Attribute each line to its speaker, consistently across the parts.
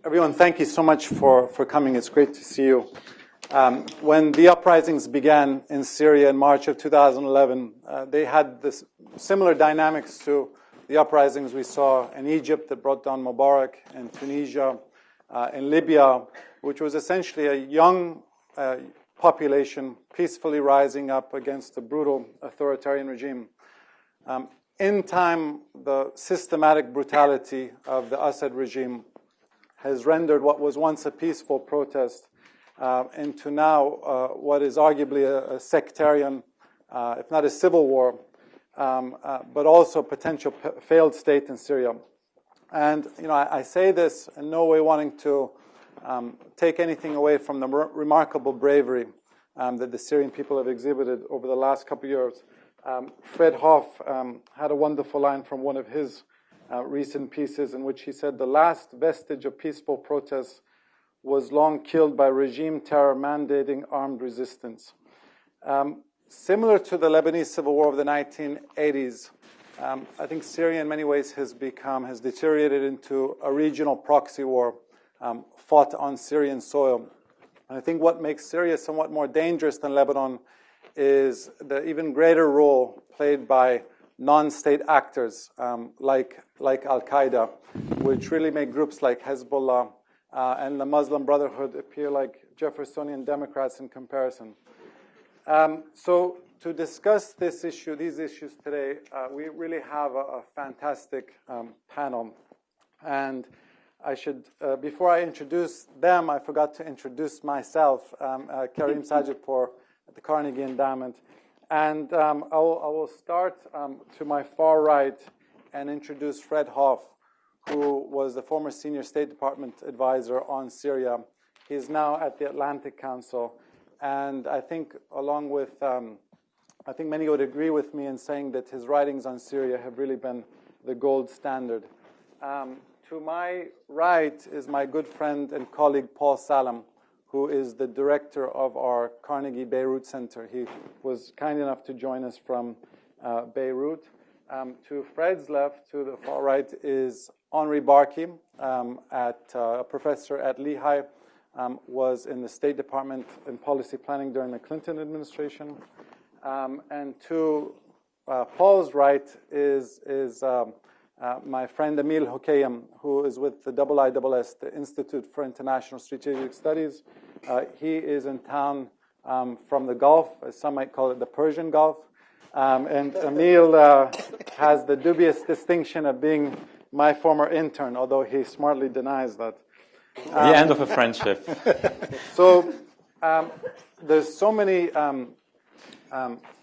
Speaker 1: Everyone, thank you so much for coming. It's great to see you. When the uprisings began in Syria in March of 2011, they had this similar dynamics to the uprisings we saw in Egypt that brought down Mubarak, in Tunisia, in Libya, which was essentially a young population peacefully rising up against a brutal authoritarian regime. In time, the systematic brutality of the Assad regime has rendered what was once a peaceful protest into now what is arguably a sectarian, if not a civil war, but also a potential failed state in Syria. And, I say this in no way wanting to take anything away from the remarkable bravery that the Syrian people have exhibited over the last couple of years. Fred Hoff had a wonderful line from one of his recent pieces in which he said, "The last vestige of peaceful protests was long killed by regime terror mandating armed resistance." Similar to the Lebanese civil war of the 1980s, I think Syria in many ways has deteriorated into a regional proxy war fought on Syrian soil. And I think what makes Syria somewhat more dangerous than Lebanon is the even greater role played by non-state actors like al-Qaeda, which really make groups like Hezbollah and the Muslim Brotherhood appear like Jeffersonian Democrats in comparison. So to discuss these issues today, we really have a fantastic panel. And I should, before I introduce them, I forgot to introduce myself, Karim Sajidpour at the Carnegie Endowment. And I will start to my far right and introduce Fred Hoff, who was the former senior State Department advisor on Syria. He's now at the Atlantic Council. And I think along with, I think many would agree with me in saying that his writings on Syria have really been the gold standard. To my right is my good friend and colleague Paul Salam, who is the director of our Carnegie Beirut Center. He was kind enough to join us from Beirut. To Fred's left, to the far right, is Henri Barkey, a professor at Lehigh, was in the State Department in policy planning during the Clinton administration. And to Paul's right is my friend Emil Hokeim, who is with the IISS, the Institute for International Strategic Studies. He is in town from the Gulf, as some might call it the Persian Gulf. And Emil has the dubious distinction of being my former intern, although he smartly denies that.
Speaker 2: The end of a friendship.
Speaker 1: So there's so many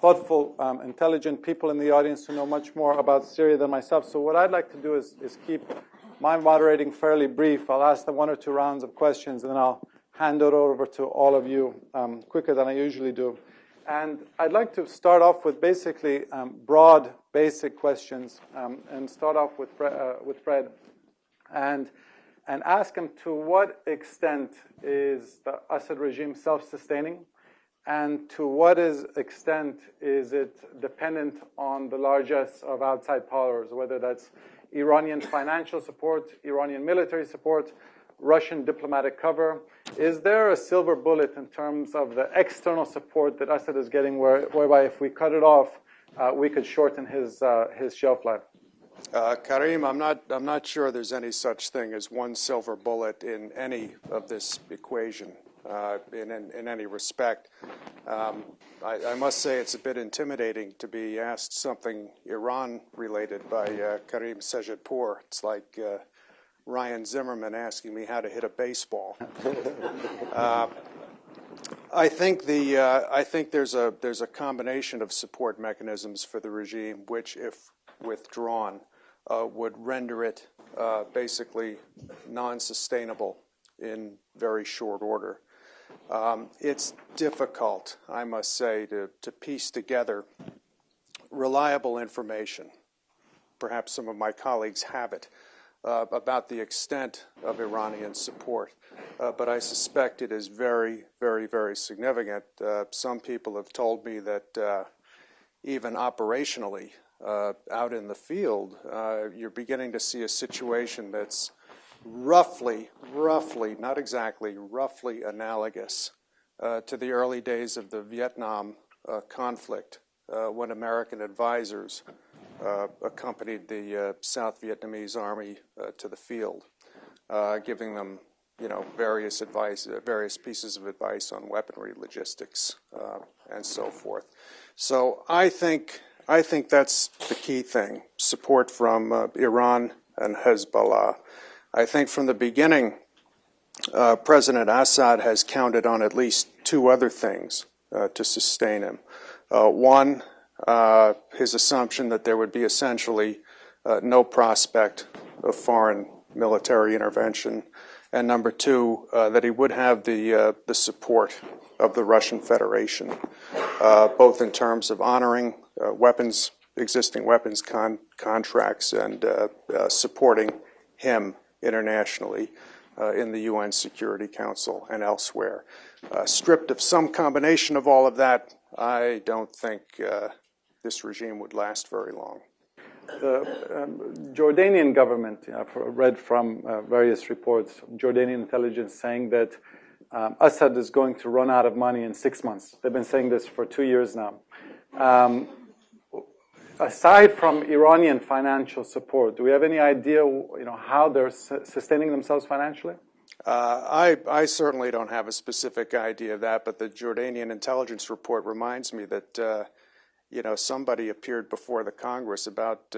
Speaker 1: thoughtful, intelligent people in the audience who know much more about Syria than myself. So what I'd like to do is keep my moderating fairly brief. I'll ask them one or two rounds of questions, and then I'll hand it over to all of you quicker than I usually do. And I'd like to start off with basically broad, basic questions, and start off with Fred, and ask him to what extent is the Assad regime self-sustaining, and to what extent is it dependent on the largesse of outside powers, whether that's Iranian financial support, Iranian military support, Russian diplomatic cover. Is there a silver bullet in terms of the external support that Assad is getting, whereby if we cut it off, we could shorten his shelf life?
Speaker 3: Karim, I'm not sure there's any such thing as one silver bullet in any of this equation, in any respect. I must say it's a bit intimidating to be asked something Iran-related by Karim Sajidpour. It's like Ryan Zimmerman asking me how to hit a baseball. I think there's a combination of support mechanisms for the regime, which, if withdrawn, would render it basically non-sustainable in very short order. It's difficult, I must say, to piece together reliable information. Perhaps some of my colleagues have it, about the extent of Iranian support. But I suspect it is very, very, very significant. Some people have told me that even operationally, out in the field, you're beginning to see a situation that's roughly roughly, not exactly, roughly analogous to the early days of the Vietnam conflict, when American advisors accompanied the South Vietnamese army to the field, giving them, various pieces of advice on weaponry, logistics, and so forth. So I think that's the key thing: support from Iran and Hezbollah. I think from the beginning, President Assad has counted on at least two other things to sustain him. One, his assumption that there would be essentially no prospect of foreign military intervention, and number two, that he would have the support of the Russian Federation, both in terms of honoring existing weapons contracts and supporting him internationally in the UN Security Council and elsewhere. Stripped of some combination of all of that, I don't think this regime would last very long.
Speaker 1: The Jordanian government, I've read from various reports, Jordanian intelligence saying that Assad is going to run out of money in 6 months. They've been saying this for 2 years now. Aside from Iranian financial support, do we have any idea, how they're sustaining themselves financially?
Speaker 3: I certainly don't have a specific idea of that, but the Jordanian intelligence report reminds me that somebody appeared before the Congress about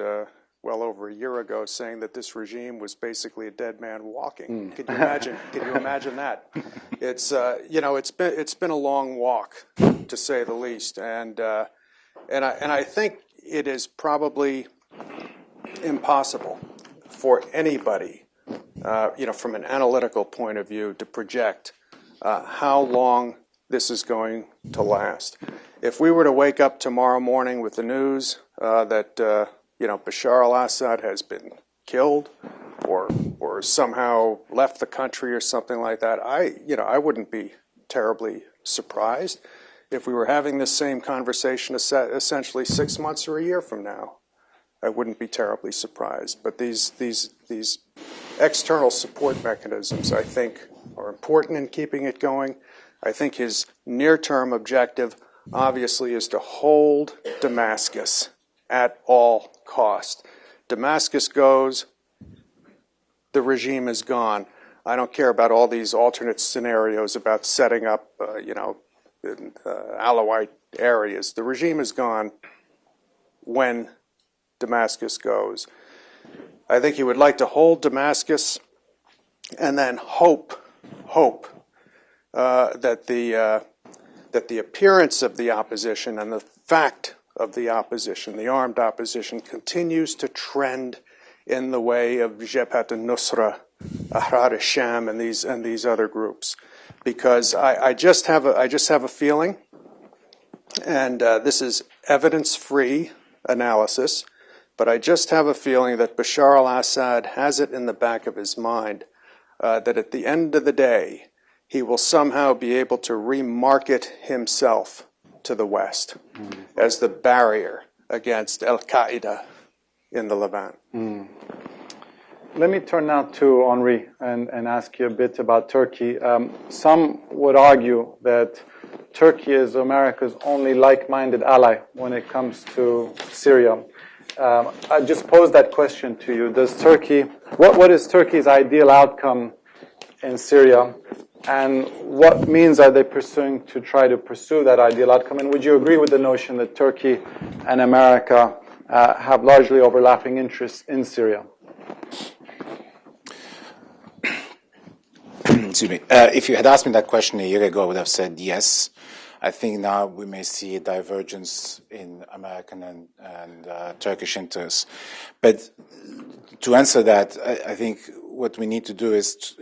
Speaker 3: well over a year ago, saying that this regime was basically a dead man walking. Can you imagine? Can you imagine that? It's it's been a long walk, to say the least, and I think it is probably impossible for anybody, from an analytical point of view, to project how long this is going to last. If we were to wake up tomorrow morning with the news that Bashar al-Assad has been killed or somehow left the country or something like that, I wouldn't be terribly surprised. If we were having this same conversation essentially 6 months or a year from now, I wouldn't be terribly surprised. But these external support mechanisms, I think, are important in keeping it going. I think his near-term objective, obviously, is to hold Damascus at all cost. Damascus goes, the regime is gone. I don't care about all these alternate scenarios about setting up, in Alawite areas. The regime is gone when Damascus goes. I think he would like to hold Damascus and then hope that the appearance of the opposition and the fact of the opposition, the armed opposition, continues to trend in the way of Jabhat al-Nusra, Ahrar al-Sham, and these other groups. Because I just have a feeling, and this is evidence-free analysis, but I just have a feeling that Bashar al-Assad has it in the back of his mind that at the end of the day, he will somehow be able to remarket himself to the West as the barrier against al-Qaeda in the Levant.
Speaker 1: Let me turn now to Henri and ask you a bit about Turkey. Some would argue that Turkey is America's only like-minded ally when it comes to Syria. I just posed that question to you. What is Turkey's ideal outcome in Syria, and what means are they pursuing to try to pursue that ideal outcome? And would you agree with the notion that Turkey and America have largely overlapping interests in Syria?
Speaker 4: Excuse me. If you had asked me that question a year ago, I would have said yes. I think now we may see a divergence in American and Turkish interests. But to answer that, I think what we need to do is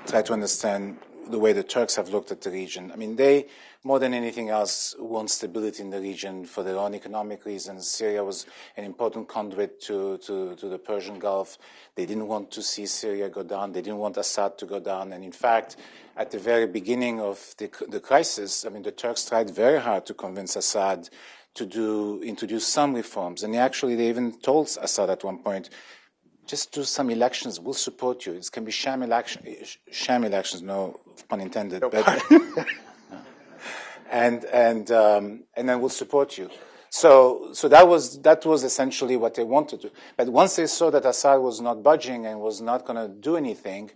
Speaker 4: try to understand the way the Turks have looked at the region. I mean, they, more than anything else, want stability in the region for their own economic reasons. Syria was an important conduit to the Persian Gulf. They didn't want to see Syria go down. They didn't want Assad to go down. And in fact, at the very beginning of the crisis, I mean, the Turks tried very hard to convince Assad to introduce some reforms. And they even told Assad at one point, just do some elections. We'll support you. It can be sham elections, no pun intended.
Speaker 3: No
Speaker 4: but and then we'll support you. So that was essentially what they wanted to. But once they saw that Assad was not budging and was not going to do anything,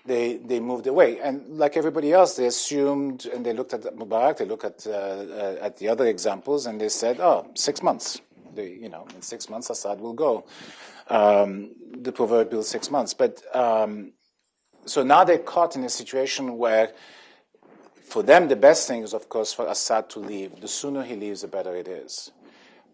Speaker 4: they moved away. And like everybody else, they assumed, and they looked at Mubarak, they looked at the other examples, and they said, oh, 6 months. In 6 months, Assad will go. The proverbial 6 months. But so now they're caught in a situation where, for them, the best thing is, of course, for Assad to leave. The sooner he leaves, the better it is.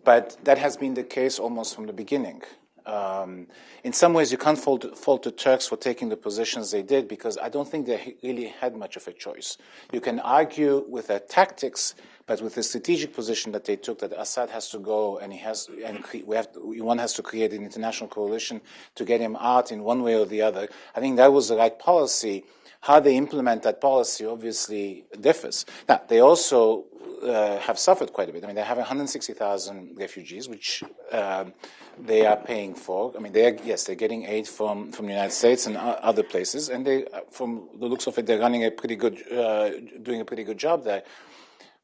Speaker 4: But that has been the case almost from the beginning. In some ways, you can't fault the Turks for taking the positions they did, because I don't think they really had much of a choice. You can argue with their tactics, but with the strategic position that they took, that Assad has to go, and one has to create an international coalition to get him out in one way or the other. I think that was the right policy. How they implement that policy obviously differs. Now, they also have suffered quite a bit. I mean, they have 160,000 refugees, which they are paying for. I mean, they're getting aid from the United States and other places, and they, from the looks of it, they're running doing a pretty good job there.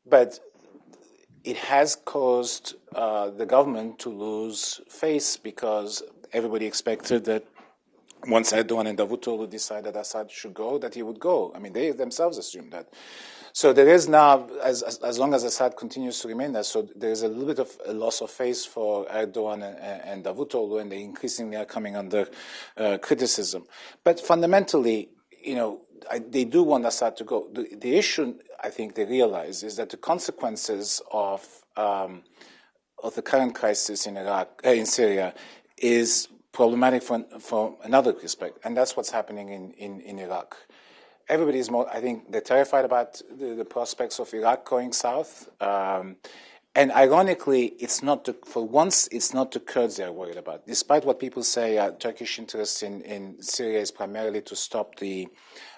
Speaker 4: But it has caused the government to lose face, because everybody expected that once Erdogan and Davutoglu decided Assad should go, that he would go. I mean, they themselves assumed that. So there is now, as long as Assad continues to remain there, so there is a little bit of a loss of face for Erdogan and Davutoglu, and they increasingly are coming under criticism. But fundamentally, they do want Assad to go. The issue, I think, they realize is that the consequences of the current crisis in Syria is problematic from another respect, and that's what's happening in Iraq. Everybody is I think they're terrified about the prospects of Iraq going south. And ironically, it's not the Kurds they're worried about. Despite what people say, Turkish interest in Syria is primarily to stop the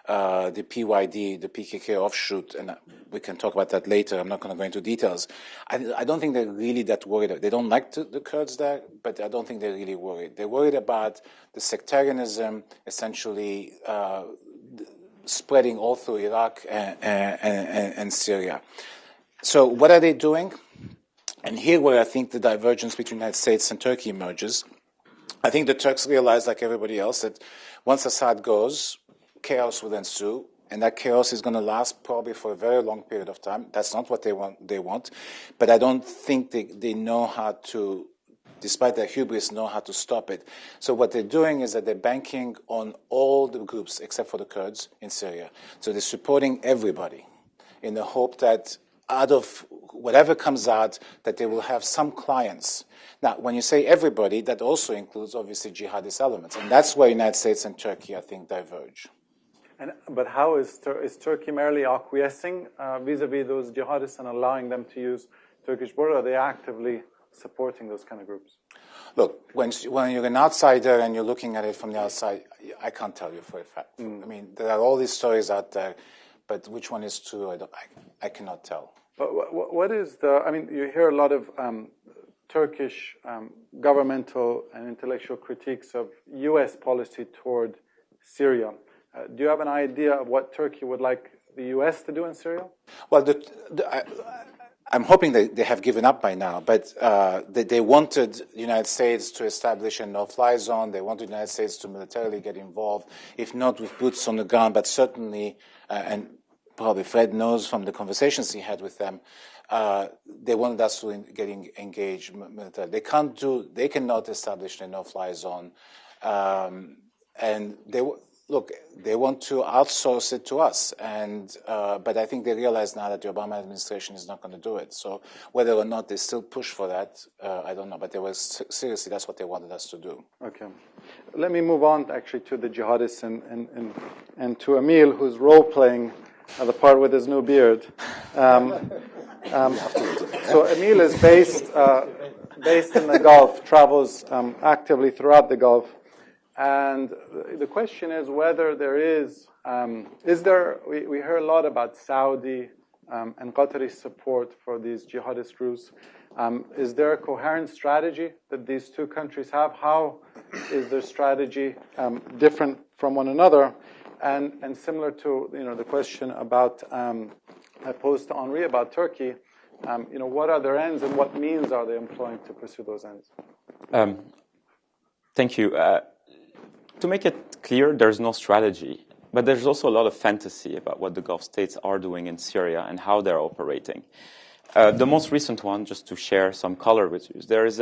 Speaker 4: PYD, the PKK offshoot, and we can talk about that later. I'm not going to go into details. I don't think they're really that worried. They don't like the Kurds there, but I don't think they're really worried. They're worried about the sectarianism, essentially spreading all through Iraq and Syria. So what are they doing? And here where I think the divergence between the United States and Turkey emerges. I think the Turks realize, like everybody else, that once Assad goes, chaos will ensue, and that chaos is going to last probably for a very long period of time. That's not what they want. But I don't think they know how to, despite their hubris, know how to stop it. So what they're doing is that they're banking on all the groups except for the Kurds in Syria. So they're supporting everybody in the hope that out of whatever comes out, that they will have some clients. Now, when you say everybody, that also includes, obviously, jihadist elements. And that's where the United States and Turkey, I think, diverge.
Speaker 1: But how is Turkey merely acquiescing vis-a-vis those jihadists and allowing them to use Turkish border? Are they actively supporting those kind of groups?
Speaker 4: Look, when you're an outsider and you're looking at it from the outside, I can't tell you for a fact. I mean, there are all these stories out there, but which one is true, I cannot tell.
Speaker 1: But what is you hear a lot of Turkish governmental and intellectual critiques of U.S. policy toward Syria. Do you have an idea of what Turkey would like the U.S. to do in Syria?
Speaker 4: Well, I'm hoping they have given up by now, but they wanted the United States to establish a no-fly zone. They wanted the United States to militarily get involved, if not with boots on the ground, but certainly, and probably Fred knows from the conversations he had with them, they wanted us to get engaged militarily. They cannot establish a no-fly zone, and they want to outsource it to us, but I think they realize now that the Obama administration is not going to do it. So whether or not they still push for that, I don't know. But seriously, that's what they wanted us to do. Okay.
Speaker 1: Let me move on actually to the jihadists and to Emil, who's role-playing the part with his new beard. So Emil is based in the Gulf, travels actively throughout the Gulf. And the question is whether there is we hear a lot about Saudi and Qatari support for these jihadist groups. Is there a coherent strategy that these two countries have? How is their strategy different from one another? And similar to the question about I posed to Henri about Turkey, what are their ends and what means are they employing to pursue those ends?
Speaker 2: Thank you. To make it clear, there's no strategy, but there's also a lot of fantasy about what the Gulf states are doing in Syria and how they're operating. The most recent one, just to share some color with you, there's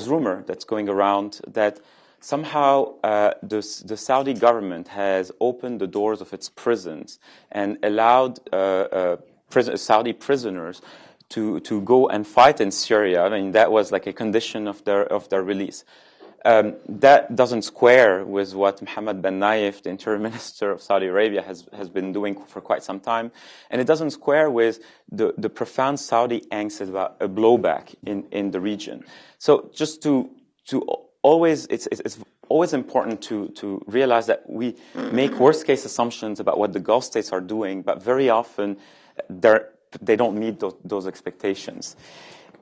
Speaker 2: rumor that's going around that somehow the Saudi government has opened the doors of its prisons and allowed Saudi prisoners to go and fight in Syria. I mean, that was like a condition of their release. That doesn't square with what Mohammed bin Nayef, the Interior Minister of Saudi Arabia, has been doing for quite some time, and it doesn't square with the profound Saudi angst about a blowback in the region. So just to always, it's always important to realize that we make worst case assumptions about what the Gulf states are doing, but very often they don't meet those expectations.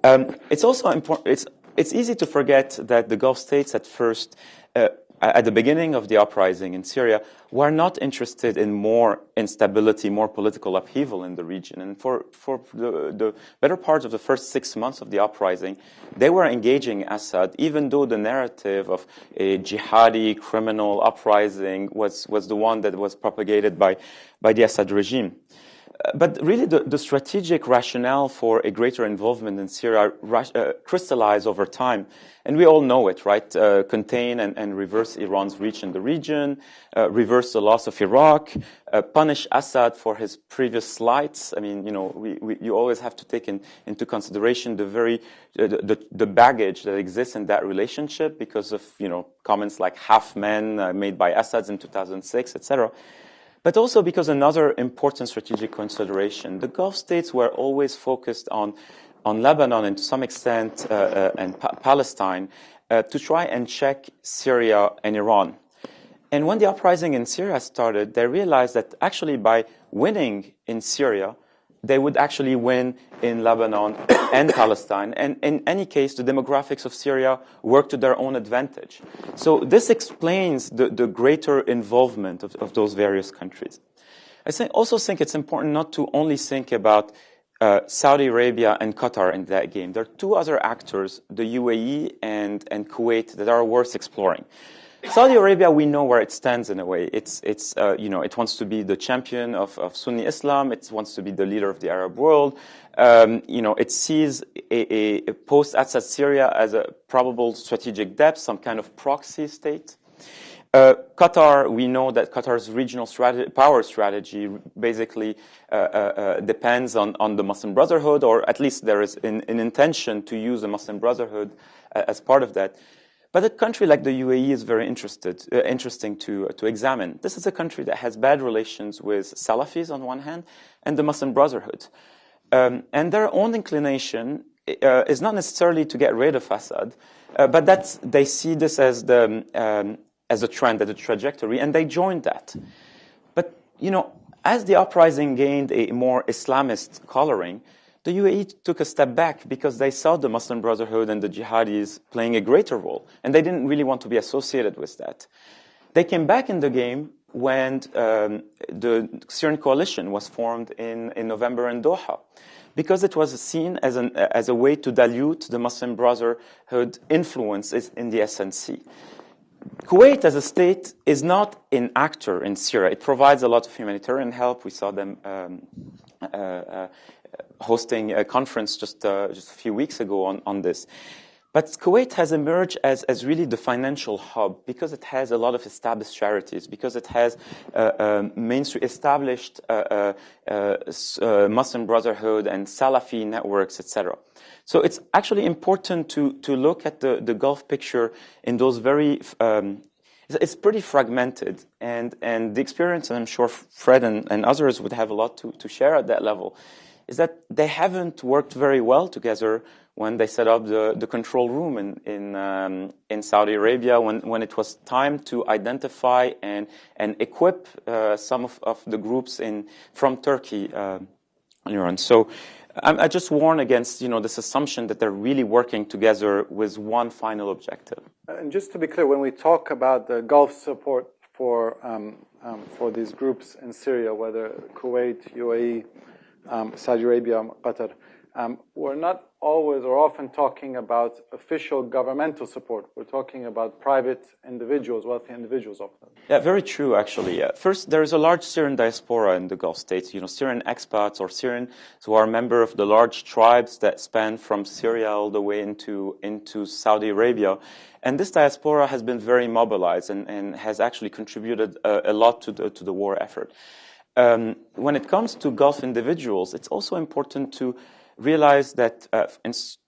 Speaker 2: It's also important. It's easy to forget that the Gulf states at first, at the beginning of the uprising in Syria, were not interested in more instability, more political upheaval in the region. And for the better part of the first 6 months of the uprising, they were engaging Assad, even though the narrative of a jihadi criminal uprising was the one that was propagated by the Assad regime. But really, the strategic rationale for a greater involvement in Syria crystallized over time. And we all know it, right? Contain and reverse Iran's reach in the region, reverse the loss of Iraq, punish Assad for his previous slights. I mean, you always have to take into consideration the baggage that exists in that relationship because of, comments like half men made by Assad in 2006, etc. But also because another important strategic consideration, the Gulf states were always focused on Lebanon and to some extent and Palestine to try and check Syria and Iran. And when the uprising in Syria started, they realized that actually by winning in Syria, they would actually win in Lebanon and Palestine. And in any case, the demographics of Syria work to their own advantage. So this explains the greater involvement of those various countries. I also think it's important not to only think about Saudi Arabia and Qatar in that game. There are two other actors, the UAE and Kuwait, that are worth exploring. Saudi Arabia, we know where it stands in a way. It wants to be the champion of Sunni Islam. It wants to be the leader of the Arab world. It sees a post-Assad Syria as a probable strategic depth, some kind of proxy state. Qatar, we know that Qatar's regional power strategy basically depends on the Muslim Brotherhood, or at least there is an intention to use the Muslim Brotherhood as part of that. But a country like the UAE is very interesting to examine. This is a country that has bad relations with Salafis on one hand and the Muslim Brotherhood. And their own inclination is not necessarily to get rid of Assad, but they see this as a trend, as a trajectory, and they joined that. But, as the uprising gained a more Islamist coloring, the UAE took a step back because they saw the Muslim Brotherhood and the jihadis playing a greater role, and they didn't really want to be associated with that. They came back in the game when the Syrian coalition was formed in November in Doha, because it was seen as a way to dilute the Muslim Brotherhood influences in the SNC. Kuwait as a state is not an actor in Syria. It provides a lot of humanitarian help. We saw them hosting a conference just a few weeks ago on this. But Kuwait has emerged as really the financial hub because it has a lot of established charities, because it has mainstream established Muslim Brotherhood and Salafi networks, etc. So it's actually important to look at the Gulf picture in those very. It's pretty fragmented, and the experience, and I'm sure Fred and others would have a lot to share at that level, is that they haven't worked very well together when they set up the control room in Saudi Arabia, when it was time to identify and equip some of the groups from Turkey, Iran. So I just warn against, this assumption that they're really working together with one final objective.
Speaker 1: And just to be clear, when we talk about the Gulf support for these groups in Syria, whether Kuwait, UAE, Saudi Arabia, Qatar, we're not always or often talking about official governmental support. We're talking about private individuals, wealthy individuals often.
Speaker 2: Yeah, very true, actually. First, there is a large Syrian diaspora in the Gulf states, Syrian expats or Syrians who are member of the large tribes that span from Syria all the way into Saudi Arabia. And this diaspora has been very mobilized and has actually contributed a lot to the war effort. When it comes to Gulf individuals, it's also important to realize that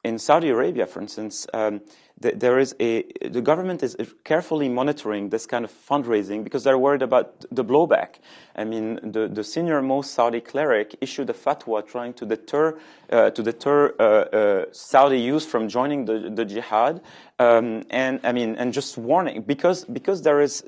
Speaker 2: in Saudi Arabia, for instance, the government is carefully monitoring this kind of fundraising because they're worried about the blowback. I mean, the senior most Saudi cleric issued a fatwa trying to deter Saudi youth from joining the jihad, and just warning because there is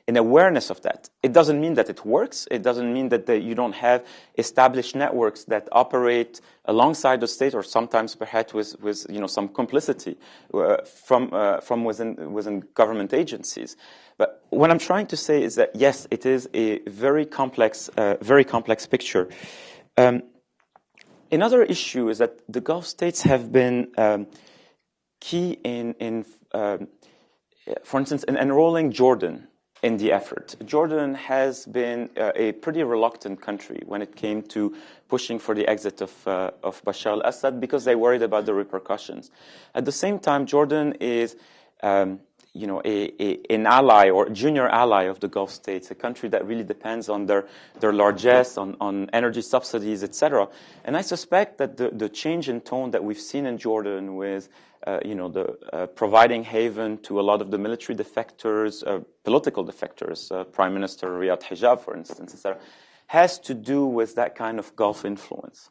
Speaker 2: an awareness of that. It doesn't mean that it works. It doesn't mean that you don't have established networks that operate alongside the state, or sometimes perhaps with some complicity from within government agencies. But what I'm trying to say is that yes, it is a very complex picture. Another issue is that the Gulf states have been key in for instance, in enrolling Jordan in the effort. Jordan has been a pretty reluctant country when it came to pushing for the exit of Bashar al-Assad because they worried about the repercussions. At the same time, Jordan is an ally or junior ally of the Gulf states, a country that really depends on their largesse, on energy subsidies, etc. And I suspect that the change in tone that we've seen in Jordan with providing haven to a lot of the military defectors, political defectors, Prime Minister Riyad Hijab, for instance, etc., has to do with that kind of Gulf influence.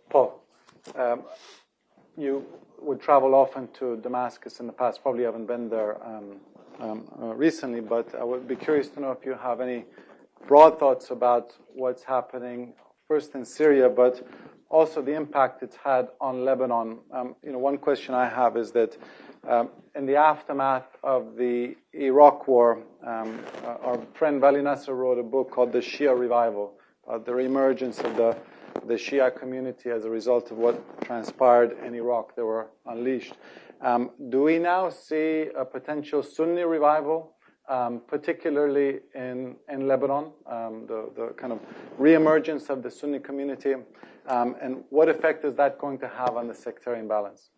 Speaker 1: Paul, you would travel often to Damascus in the past. Probably haven't been there recently, but I would be curious to know if you have any broad thoughts about what's happening first in Syria, but also the impact it's had on Lebanon. One question I have is that in the aftermath of the Iraq War, our friend Vali Nasser wrote a book called The Shia Revival, the reemergence of the Shia community as a result of what transpired in Iraq. They were unleashed. Do we now see a potential Sunni revival, particularly in Lebanon, the kind of reemergence of the Sunni community? And what effect is that going to have on the sectarian balance?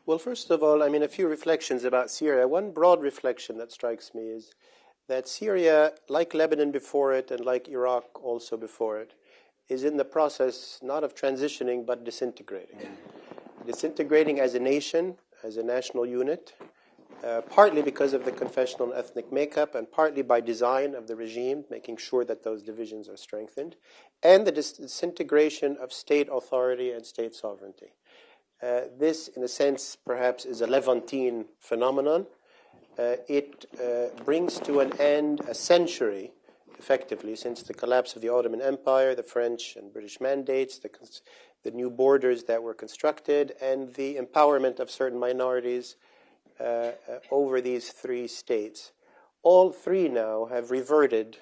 Speaker 5: Well, first of all, a few reflections about Syria. One broad reflection that strikes me is that Syria, like Lebanon before it and like Iraq also before it, is in the process not of transitioning but disintegrating. Disintegrating as a nation, as a national unit, partly because of the confessional and ethnic makeup and partly by design of the regime, making sure that those divisions are strengthened, and the disintegration of state authority and state sovereignty. This, in a sense, perhaps is a Levantine phenomenon. It brings to an end a century, effectively, since the collapse of the Ottoman Empire, the French and British mandates, the new borders that were constructed, and the empowerment of certain minorities over these three states. All three now have reverted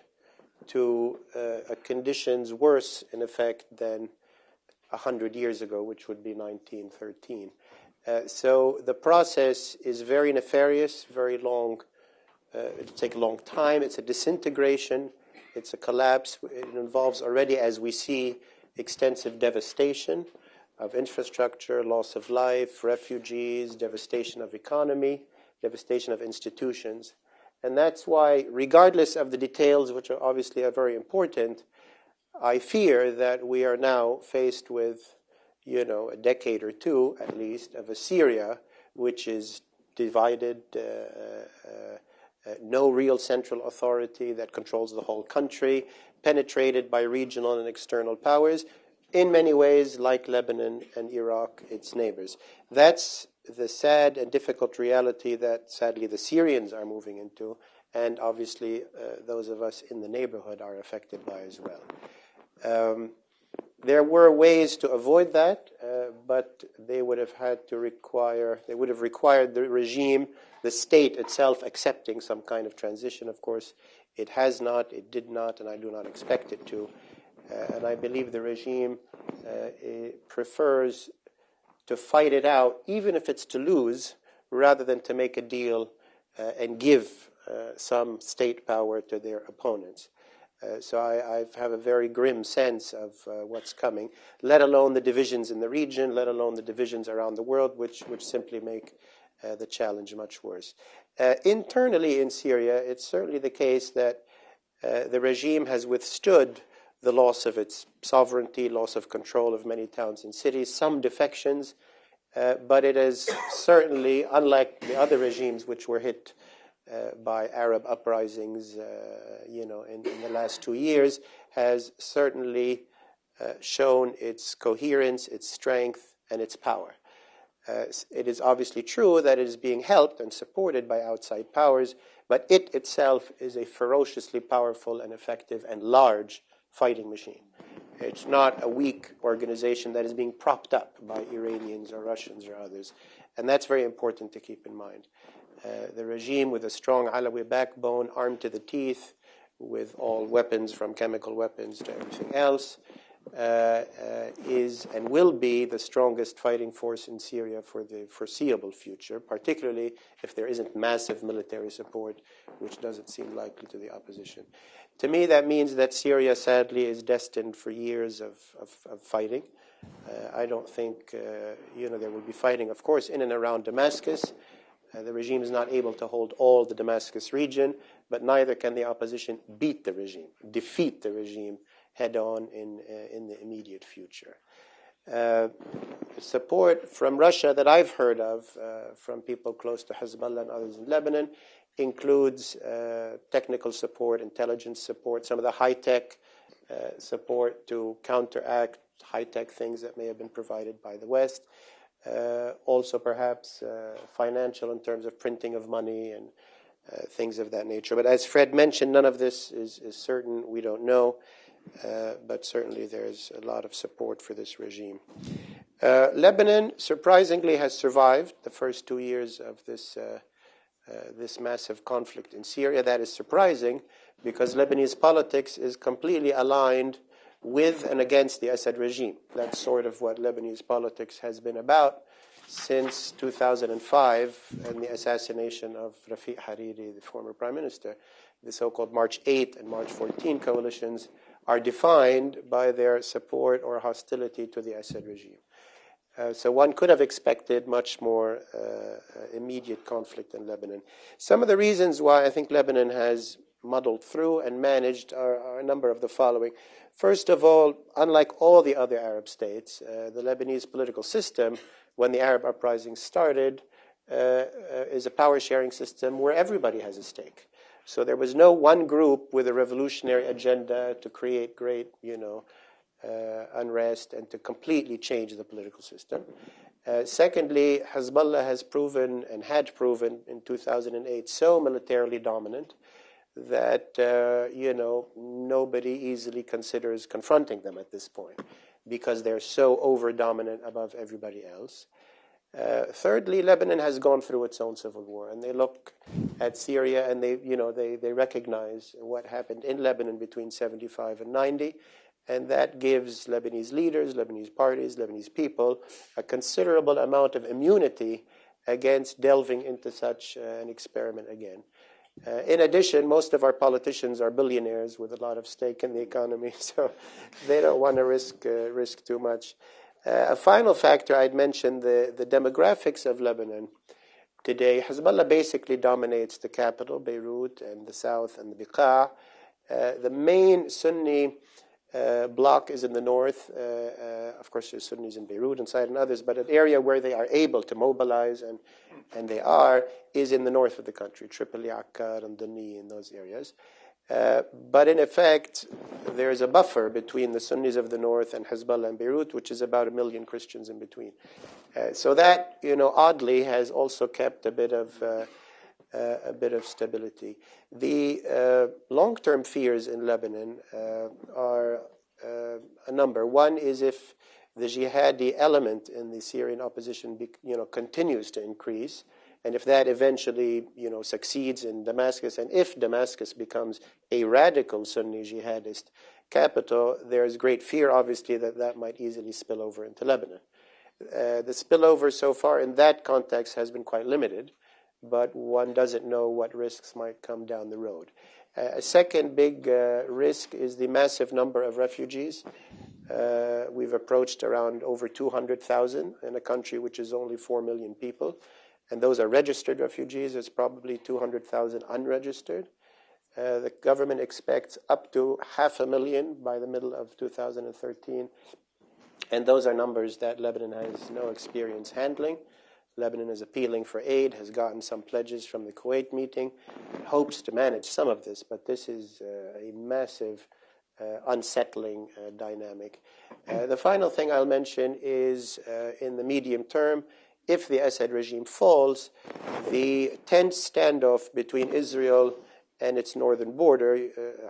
Speaker 5: to conditions worse, in effect, than 100 years ago, which would be 1913. So the process is very nefarious, very long. It'll take a long time. It's a disintegration. It's a collapse. It involves already, as we see, extensive devastation of infrastructure, loss of life, refugees, devastation of economy, devastation of institutions. And that's why, regardless of the details, which are obviously very important, I fear that we are now faced with, a decade or two, at least, of a Syria which is divided, no real central authority that controls the whole country, penetrated by regional and external powers, in many ways like Lebanon and Iraq, its neighbors. That's the sad and difficult reality that sadly the Syrians are moving into, and obviously those of us in the neighborhood are affected by as well. There were ways to avoid that, but they would have required the regime, the state itself, accepting some kind of transition. Of course, it has not, it did not, and I do not expect it to. And I believe the regime prefers to fight it out, even if it's to lose, rather than to make a deal and give some state power to their opponents. So I have a very grim sense of what's coming, let alone the divisions in the region, let alone the divisions around the world, which simply make the challenge much worse. Internally in Syria, it's certainly the case that the regime has withstood the loss of its sovereignty, loss of control of many towns and cities, some defections, but it is certainly, unlike the other regimes which were hit by Arab uprisings, in the last 2 years, has certainly shown its coherence, its strength, and its power. It is obviously true that it is being helped and supported by outside powers, but it itself is a ferociously powerful and effective and large fighting machine. It's not a weak organization that is being propped up by Iranians or Russians or others, and that's very important to keep in mind. The regime with a strong Alawi backbone, armed to the teeth, with all weapons from chemical weapons to everything else, is and will be the strongest fighting force in Syria for the foreseeable future, particularly if there isn't massive military support, which doesn't seem likely to the opposition. To me, that means that Syria, sadly, is destined for years of fighting. I don't think there will be fighting, of course, in and around Damascus. The regime is not able to hold all the Damascus region, but neither can the opposition beat the regime, defeat the regime head-on in the immediate future. Support from Russia that I've heard of from people close to Hezbollah and others in Lebanon includes technical support, intelligence support, some of the high-tech support to counteract high-tech things that may have been provided by the West. Also perhaps financial in terms of printing of money and things of that nature. But as Fred mentioned, none of this is certain. We don't know. But certainly there's a lot of support for this regime. Lebanon, surprisingly, has survived the first 2 years of this massive conflict in Syria. That is surprising because Lebanese politics is completely aligned with and against the Assad regime. That's sort of what Lebanese politics has been about since 2005 and the assassination of Rafiq Hariri, the former prime minister. The so-called March 8 and March 14 coalitions are defined by their support or hostility to the Assad regime. So one could have expected much more immediate conflict in Lebanon. Some of the reasons why I think Lebanon has muddled through and managed are a number of the following. First of all, unlike all the other Arab states, the Lebanese political system, when the Arab uprising started, is a power-sharing system where everybody has a stake. So there was no one group with a revolutionary agenda to create great, unrest and to completely change the political system. Secondly, Hezbollah has proven and had proven in 2008 so militarily dominant that, nobody easily considers confronting them at this point because they're so over-dominant above everybody else. Thirdly, Lebanon has gone through its own civil war, and they look at Syria and they recognize what happened in Lebanon between 75 and 90, and that gives Lebanese leaders, Lebanese parties, Lebanese people a considerable amount of immunity against delving into such an experiment again. In addition, most of our politicians are billionaires with a lot of stake in the economy, so they don't want to risk too much. A final factor I'd mention, the demographics of Lebanon today. Hezbollah basically dominates the capital, Beirut, and the south and the Biqa'. The main Sunni bloc is in the north. Of course, there's Sunnis in Beirut inside and others, but an area where they are able to mobilize, and they are, is in the north of the country, Tripoli, Akkar, and Dani, in those areas. But in effect, there is a buffer between the Sunnis of the north and Hezbollah in Beirut, which is about 1 million Christians in between. So that, oddly, has also kept a bit of stability. The long-term fears in Lebanon are a number. One is if the jihadi element in the Syrian opposition, continues to increase, and if that eventually, succeeds in Damascus, and if Damascus becomes a radical Sunni jihadist capital, there's great fear, obviously, that might easily spill over into Lebanon. The spillover so far in that context has been quite limited, but one doesn't know what risks might come down the road. A second big risk is the massive number of refugees. We've approached around over 200,000 in a country which is only 4 million people. And those are registered refugees. There's probably 200,000 unregistered. The government expects up to 500,000 by the middle of 2013. And those are numbers that Lebanon has no experience handling. Lebanon is appealing for aid, has gotten some pledges from the Kuwait meeting, hopes to manage some of this, but this is a massive, unsettling dynamic. The final thing I'll mention is in the medium term, if the Assad regime falls, the tense standoff between Israel and its northern border,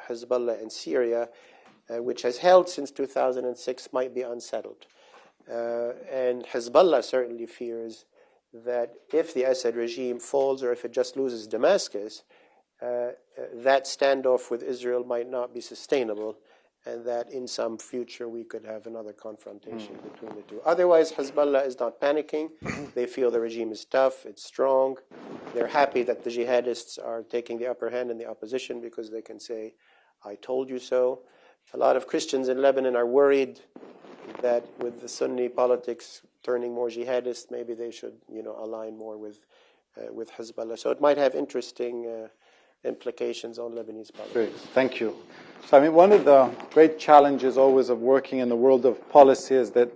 Speaker 5: Hezbollah and Syria, which has held since 2006, might be unsettled. And Hezbollah certainly fears that if the Assad regime falls or if it just loses Damascus, that standoff with Israel might not be sustainable, and that in some future we could have another confrontation between the two. Otherwise, Hezbollah is not panicking. They feel the regime is tough, it's strong. They're happy that the jihadists are taking the upper hand in the opposition because they can say, I told you so. A lot of Christians in Lebanon are worried that with the Sunni politics turning more jihadist, maybe they should, align more with Hezbollah. So it might have interesting implications on Lebanese politics.
Speaker 1: Great, thank you. So, one of the great challenges always of working in the world of policy is that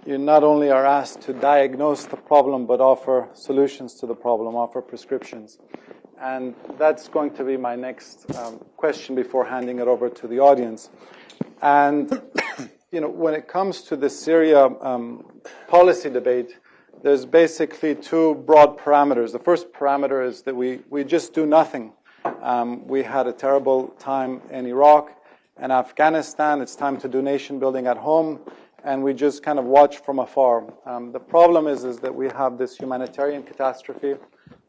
Speaker 1: you not only are asked to diagnose the problem, but offer solutions to the problem, offer prescriptions. And that's going to be my next question before handing it over to the audience. And when it comes to the Syria policy debate, there's basically two broad parameters. The first parameter is that we just do nothing. We had a terrible time in Iraq and Afghanistan. It's time to do nation building at home, and we just kind of watch from afar. The problem is that we have this humanitarian catastrophe,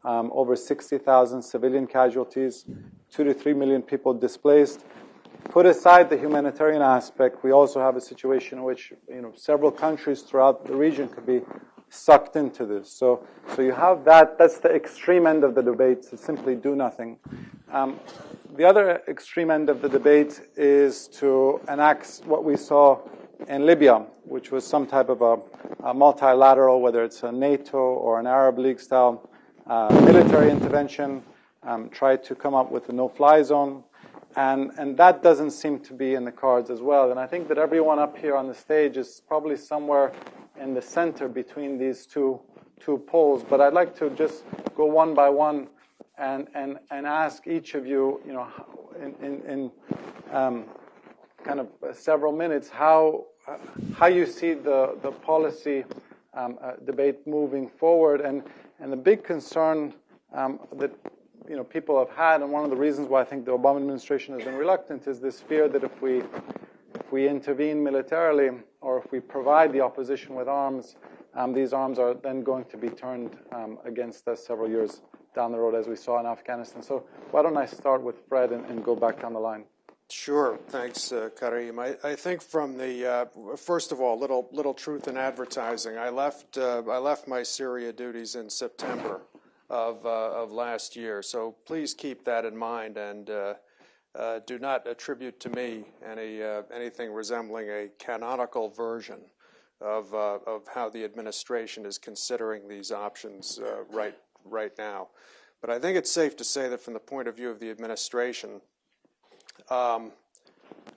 Speaker 1: over 60,000 civilian casualties, 2 to 3 million people displaced. Put aside the humanitarian aspect, we also have a situation in which several countries throughout the region could be sucked into this. So you have that's the extreme end of the debate, to simply do nothing. The other extreme end of the debate is to enact what we saw in Libya, which was some type of a multilateral, whether it's a NATO or an Arab League style military intervention, try to come up with a no-fly zone. And that doesn't seem to be in the cards as well. And I think that everyone up here on the stage is probably somewhere in the center between these two poles. But I'd like to just go one by one and ask each of you, in kind of several minutes, how you see the policy debate moving forward. And the big concern that people have had, and one of the reasons why I think the Obama administration has been reluctant, is this fear that if we intervene militarily, or if we provide the opposition with arms, these arms are then going to be turned against us several years down the road, as we saw in Afghanistan. So why don't I start with Fred and go back down the line?
Speaker 3: Sure. Thanks, Karim. I think from the first of all, little truth in advertising. I left my Syria duties in September of last year. So please keep that in mind, and do not attribute to me anything resembling a canonical version of how the administration is considering these options right now. But I think it's safe to say that from the point of view of the administration,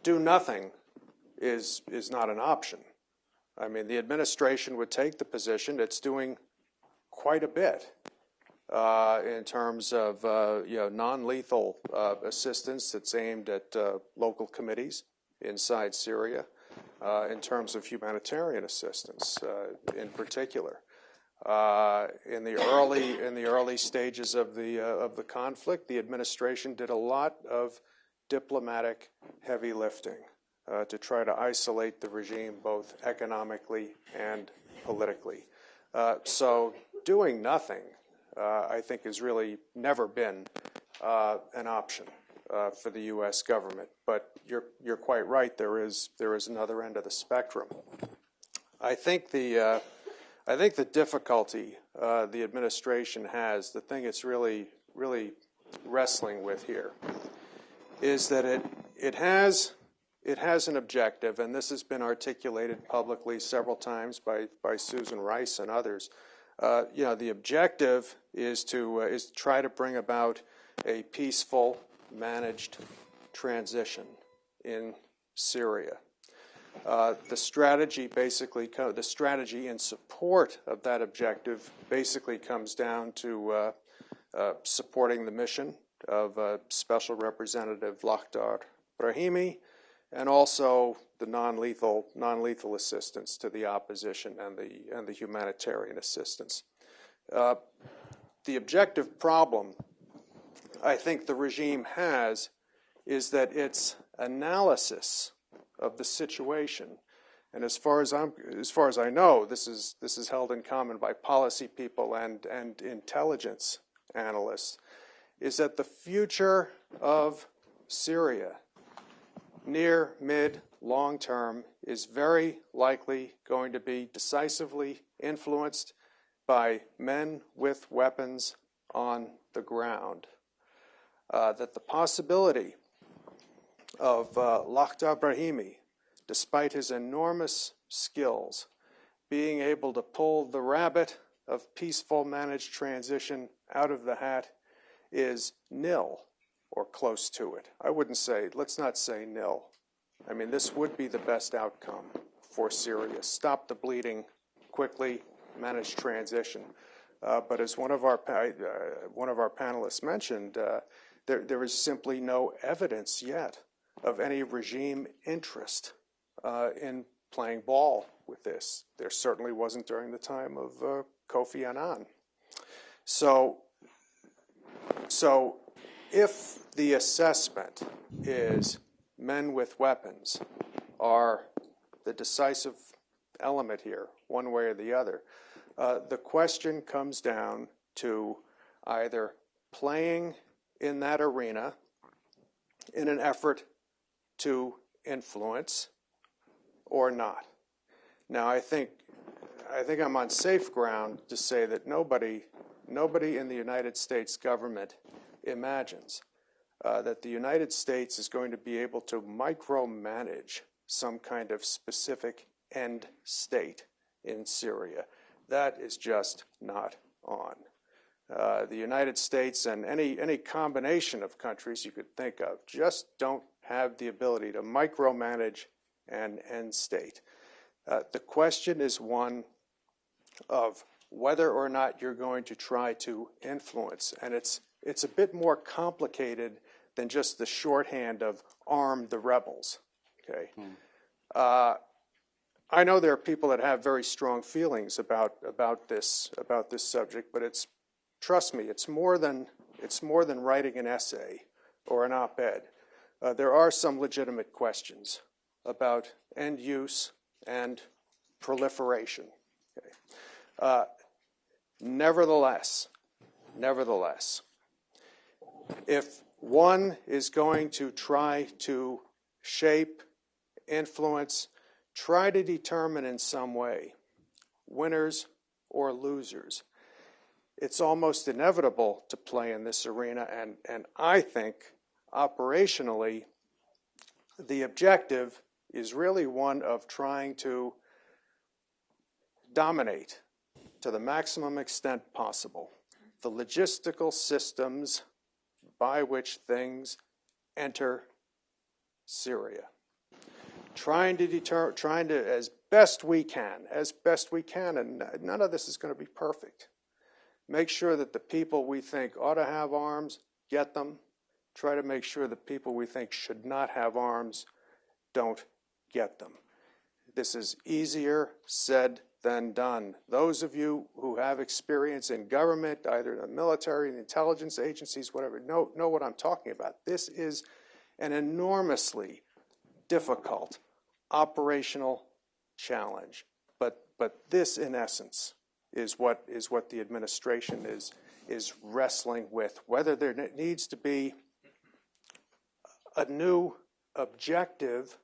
Speaker 3: do nothing is not an option. I mean, the administration would take the position it's doing quite a bit in terms of non-lethal assistance that's aimed at local committees inside Syria, in terms of humanitarian assistance in particular. In the early stages of the conflict, the administration did a lot of diplomatic heavy lifting to try to isolate the regime both economically and politically. So doing nothing, I think, has really never been an option for the U.S. government. But you're quite right. There is another end of the spectrum. I think the difficulty the administration has, the thing it's really wrestling with here, is that it has an objective, and this has been articulated publicly several times by Susan Rice and others. The objective is to try to bring about a peaceful, managed transition in Syria. The strategy in support of that objective basically comes down to supporting the mission of Special Representative Lakhdar Brahimi, and also the non-lethal assistance to the opposition and the humanitarian assistance. The objective problem I think the regime has is that its analysis of the situation, and as far as I know, this is held in common by policy people and intelligence analysts, is that the future of Syria, near, mid, long term, is very likely going to be decisively influenced by men with weapons on the ground. That the possibility of Lakhdar Brahimi, despite his enormous skills, being able to pull the rabbit of peaceful managed transition out of the hat is nil or close to it. Let's not say nil. I mean, this would be the best outcome for Syria. Stop the bleeding quickly, manage transition. But as one of our panelists mentioned, there is simply no evidence yet of any regime interest in playing ball with this. There certainly wasn't during the time of Kofi Annan. So if the assessment is men with weapons are the decisive element here, one way or the other, the question comes down to either playing in that arena in an effort to influence or not. Now, I think I'm on safe ground to say that nobody in the United States government imagines that the United States is going to be able to micromanage some kind of specific end state in Syria. That is just not on. The United States and any combination of countries you could think of just don't have the ability to micromanage an end state. The question is one of whether or not you're going to try to influence, and it's a bit more complicated than just the shorthand of arm the rebels. Okay. I know there are people that have very strong feelings about this subject, but trust me, it's more than writing an essay or an op-ed. There are some legitimate questions about end use and proliferation. Okay. Nevertheless, if one is going to try to shape, influence, try to determine in some way winners or losers, it's almost inevitable to play in this arena, and I think operationally the objective is really one of trying to dominate to the maximum extent possible the logistical systems by which things enter Syria. Trying to, as best we can, and none of this is going to be perfect, make sure that the people we think ought to have arms get them. Try to make sure that people we think should not have arms don't get them. This is easier said than done. Those of you who have experience in government, either the military, the intelligence agencies, whatever, know what I'm talking about. This is an enormously difficult operational challenge. But this, in essence, is what the administration is wrestling with. Whether there needs to be a new objective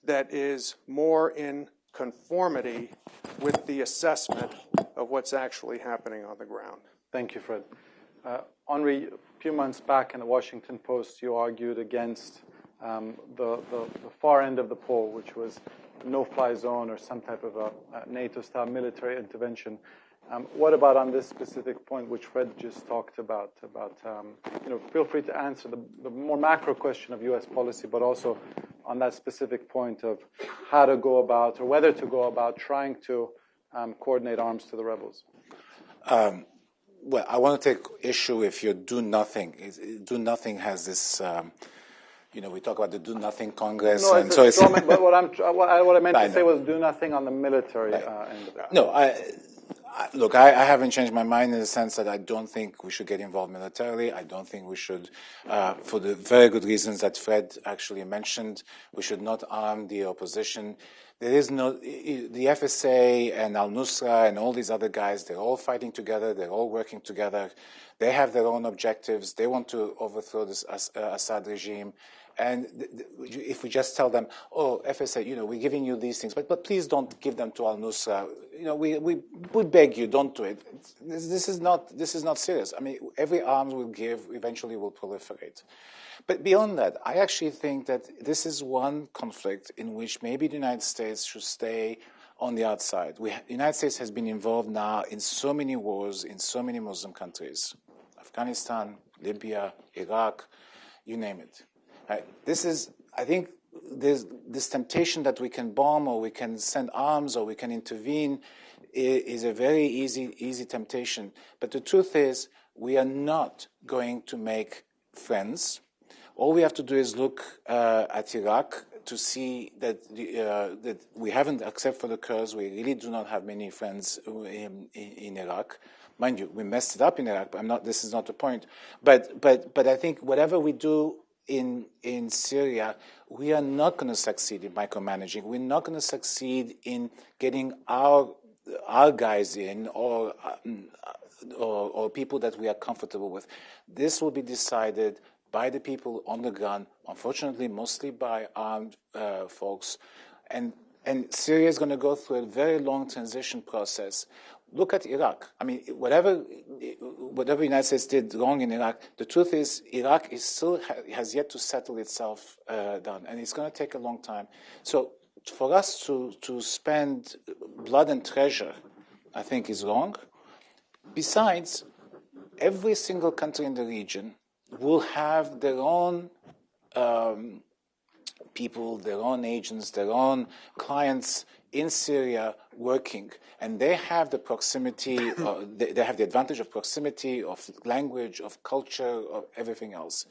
Speaker 3: that is more in conformity with the assessment of what's actually happening on the ground.
Speaker 1: Thank you, Fred. Henri, a few months back in the Washington Post, you argued against the far end of the pole, which was a no-fly zone or some type of a NATO-style military intervention. What about on this specific point, which Fred just talked about feel free to answer the more macro question of U.S. policy, but also on that specific point of how to go about or whether to go about trying to coordinate arms to the rebels?
Speaker 4: Well, I want to take issue if you do nothing. Do nothing has this, we talk about the do nothing Congress.
Speaker 1: No,
Speaker 4: and so it's
Speaker 1: but what I meant to say was do nothing on the military end of that.
Speaker 4: No, look, I haven't changed my mind in the sense that I don't think we should get involved militarily. I don't think we should, for the very good reasons that Fred actually mentioned, we should not arm the opposition. There is the FSA and al-Nusra and all these other guys, they're all fighting together, they're all working together. They have their own objectives. They want to overthrow this Assad regime. And if we just tell them, oh, FSA, we're giving you these things, but please don't give them to al-Nusra. We beg you, don't do it. This is not serious. I mean, every arms we give eventually will proliferate. But beyond that, I actually think that this is one conflict in which maybe the United States should stay on the outside. The United States has been involved now in so many wars in so many Muslim countries, Afghanistan, Libya, Iraq, you name it. I think there's this temptation that we can bomb or we can send arms or we can intervene is a very easy temptation. But the truth is, we are not going to make friends. All we have to do is look at Iraq to see that that we haven't, except for the Kurds, we really do not have many friends in Iraq. Mind you, we messed it up in Iraq, but this is not the point. But I think whatever we do in Syria, we are not going to succeed in micromanaging. We're not going to succeed in getting our guys in or people that we are comfortable with. This will be decided by the people on the ground, unfortunately, mostly by armed folks. And Syria is going to go through a very long transition process. Look at Iraq. I mean, whatever the United States did wrong in Iraq, the truth is Iraq is still has yet to settle itself down, and it's going to take a long time. So for us to spend blood and treasure, I think is wrong. Besides, every single country in the region will have their own people, their own agents, their own clients in Syria working, and they have the proximity, they have the advantage of proximity, of language, of culture, of everything else.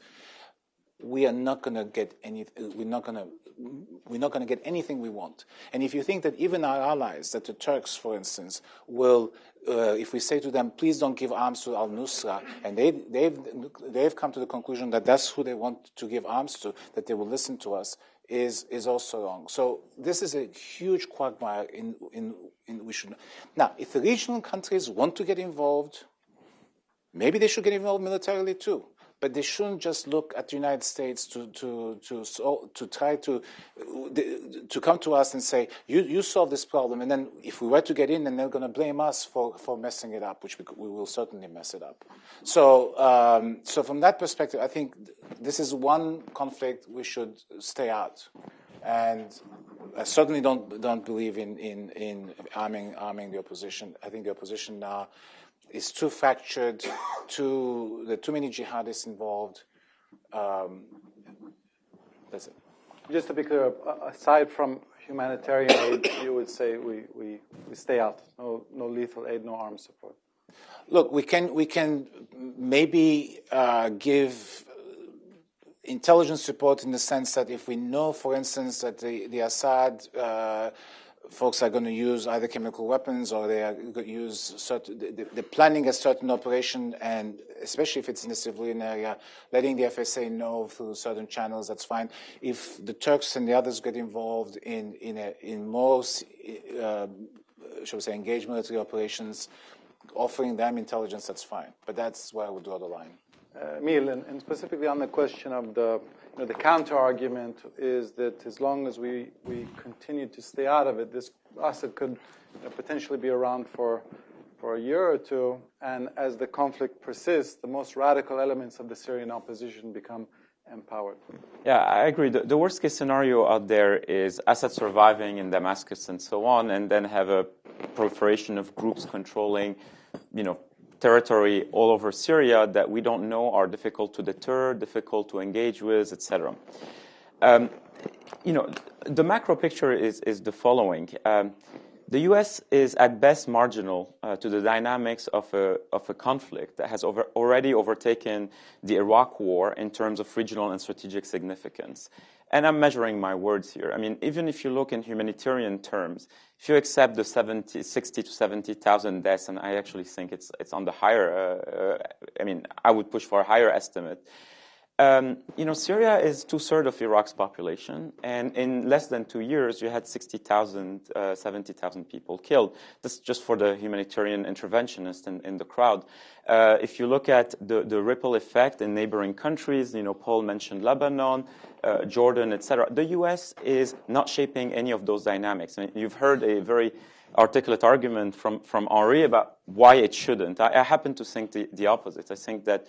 Speaker 4: We are not going to get we're not going to get anything we want. And if you think that even our allies, that the Turks, for instance, will, if we say to them, please don't give arms to al-Nusra, and they've come to the conclusion that that's who they want to give arms to, that they will listen to us, is also wrong. So this is a huge quagmire in we should. Now, if the regional countries want to get involved, maybe they should get involved militarily too. But they shouldn't just look at the United States to try to come to us and say, you solve this problem, and then if we were to get in, then they're going to blame us for messing it up, which we will certainly mess it up. So from that perspective, I think this is one conflict we should stay out, and I certainly don't believe in arming the opposition. I think the opposition now is too fractured, there are too many jihadists involved. That's it.
Speaker 1: Just to be clear, aside from humanitarian aid, you would say we stay out. No lethal aid, no arms support.
Speaker 4: Look, we can maybe give intelligence support in the sense that if we know, for instance, that the Assad folks are going to use either chemical weapons or they are going to use they're planning a certain operation, and especially if it's in the civilian area, letting the FSA know through certain channels, that's fine. If the Turks and the others get involved in more, shall we say, engaged military operations, offering them intelligence, that's fine. But that's where I would draw the line.
Speaker 1: Emil, and specifically on the question of the counter-argument is that as long as we continue to stay out of it, this Assad could potentially be around for a year or two, and as the conflict persists, the most radical elements of the Syrian opposition become empowered.
Speaker 2: Yeah, I agree. The worst-case scenario out there is Assad surviving in Damascus and so on, and then have a proliferation of groups controlling, territory all over Syria that we don't know are difficult to deter, difficult to engage with, etc. The macro picture is the following. The U.S. is at best marginal to the dynamics of a conflict that has already overtaken the Iraq War in terms of regional and strategic significance. And I'm measuring my words here. I mean, even if you look in humanitarian terms, if you accept the 60 to 70,000 deaths, and I actually think it's on the higher, I would push for a higher estimate. Syria is 2/3 of Iraq's population, and in less than 2 years, you had 60,000, 70,000 people killed. This is just for the humanitarian interventionist in the crowd. If you look at the ripple effect in neighboring countries, Paul mentioned Lebanon, Jordan, etc. The U.S. is not shaping any of those dynamics. I mean, you've heard a very articulate argument from Henri about why it shouldn't. I happen to think the opposite. I think that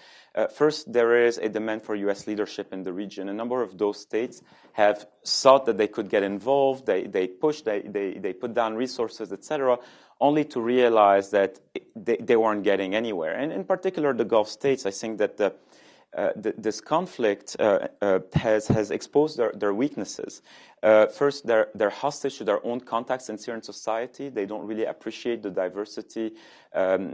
Speaker 2: first there is a demand for U.S. leadership in the region. A number of those states have thought that they could get involved. They pushed, they put down resources, etc., only to realize that they weren't getting anywhere. And in particular, the Gulf states, I think that this conflict has exposed their weaknesses. First, they're hostage to their own contacts in Syrian society. They don't really appreciate the diversity of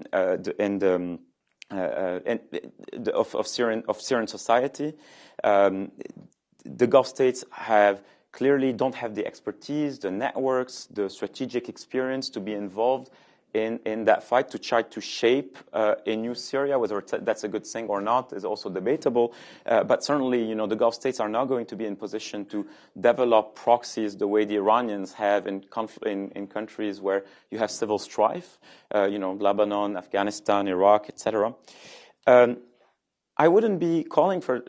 Speaker 2: Syrian society. The Gulf states clearly don't have the expertise, the networks, the strategic experience to be involved in that fight to try to shape a new Syria. Whether that's a good thing or not is also debatable. But certainly, the Gulf states are now going to be in position to develop proxies the way the Iranians have in countries where you have civil strife, Lebanon, Afghanistan, Iraq, etc. I wouldn't be calling for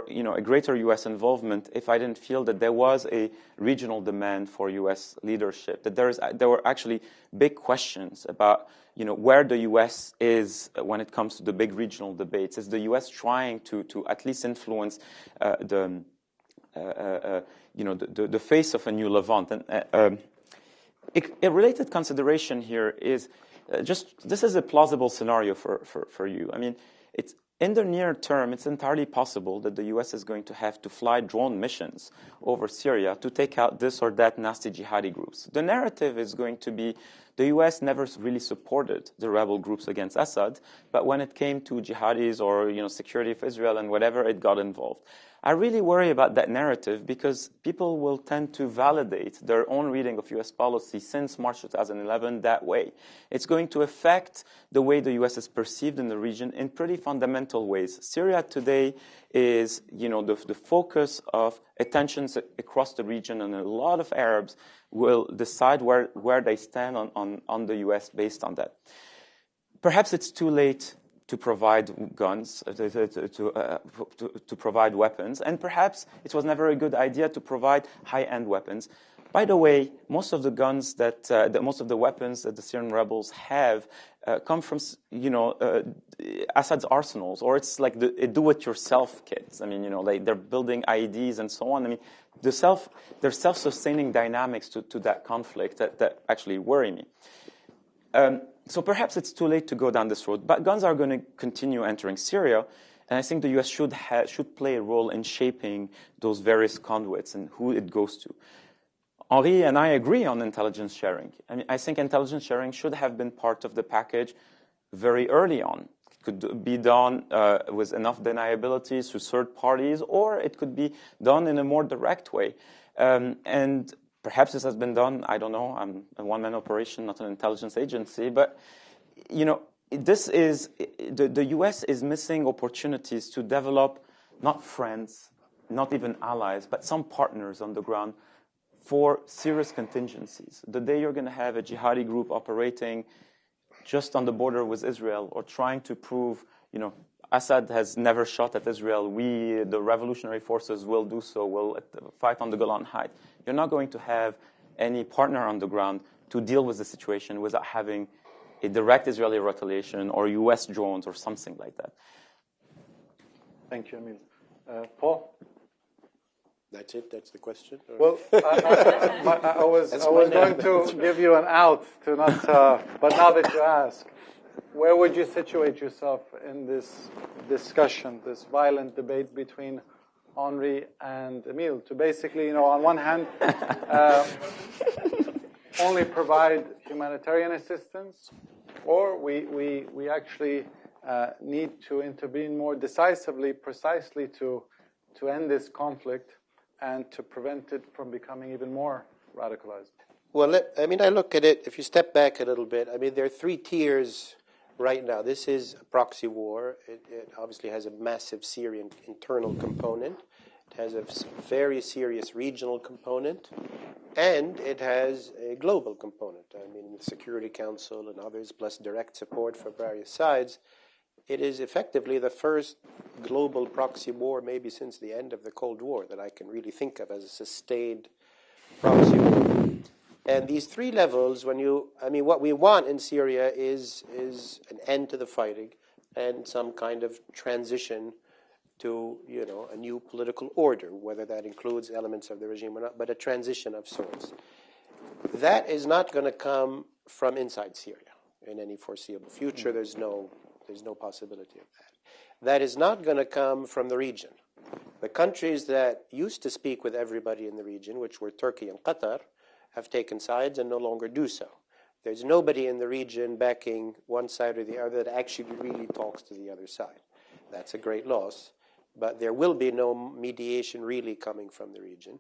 Speaker 2: a greater U.S. involvement if I didn't feel that there was a regional demand for U.S. leadership. That there were actually big questions about where the U.S. is when it comes to the big regional debates. Is the U.S. trying to at least influence the face of a new Levant? And a related consideration here is this is a plausible scenario for you. I mean, in the near term, it's entirely possible that the U.S. is going to have to fly drone missions over Syria to take out this or that nasty jihadi groups. The narrative is going to be the U.S. never really supported the rebel groups against Assad, but when it came to jihadis or security of Israel and whatever, it got involved. I really worry about that narrative because people will tend to validate their own reading of U.S. policy since March 2011 that way. It's going to affect the way the U.S. is perceived in the region in pretty fundamental ways. Syria today is, the focus of attentions across the region, and a lot of Arabs will decide where they stand on the U.S. based on that. Perhaps it's too late to provide guns, to provide weapons, and perhaps it was never a good idea to provide high-end weapons. By the way, most of the guns most of the weapons that the Syrian rebels have come from, Assad's arsenals, or it's like a do-it-yourself kits. I mean, they're building IEDs and so on. I mean, there's self-sustaining dynamics to that conflict that actually worry me. So perhaps it's too late to go down this road, but guns are going to continue entering Syria, and I think the U.S. should play a role in shaping those various conduits and who it goes to. Henri and I agree on intelligence sharing. I mean, I think intelligence sharing should have been part of the package very early on. It could be done with enough deniability through third parties, or it could be done in a more direct way. And perhaps this has been done, I don't know, I'm a one-man operation, not an intelligence agency, but, this is, the US is missing opportunities to develop not friends, not even allies, but some partners on the ground for serious contingencies. The day you're going to have a jihadi group operating just on the border with Israel or trying to prove, Assad has never shot at Israel. We, the revolutionary forces, will do so, will fight on the Golan Heights. You're not going to have any partner on the ground to deal with the situation without having a direct Israeli retaliation or US drones or something like that.
Speaker 1: Thank you, Emil. Paul?
Speaker 5: That's it? That's the question?
Speaker 1: Well, I was going to give you an out, to not, but now that you ask, where would you situate yourself in this discussion, this violent debate between Henri and Emil? To basically, on one hand, only provide humanitarian assistance, or we actually need to intervene more decisively, precisely to end this conflict and to prevent it from becoming even more radicalized?
Speaker 5: Well, I look at it, if you step back a little bit, there are three tiers right now. This is a proxy war. It obviously has a massive Syrian internal component. It has a very serious regional component. And it has a global component. The Security Council and others, plus direct support from various sides. It is effectively the first global proxy war, maybe since the end of the Cold War, that I can really think of as a sustained proxy war. And these three levels, what we want in Syria is an end to the fighting and some kind of transition to, a new political order, whether that includes elements of the regime or not, but a transition of sorts. That is not going to come from inside Syria in any foreseeable future. There's no possibility of that. That is not going to come from the region. The countries that used to speak with everybody in the region, which were Turkey and Qatar, have taken sides and no longer do so. There's nobody in the region backing one side or the other that actually really talks to the other side. That's a great loss, but there will be no mediation really coming from the region.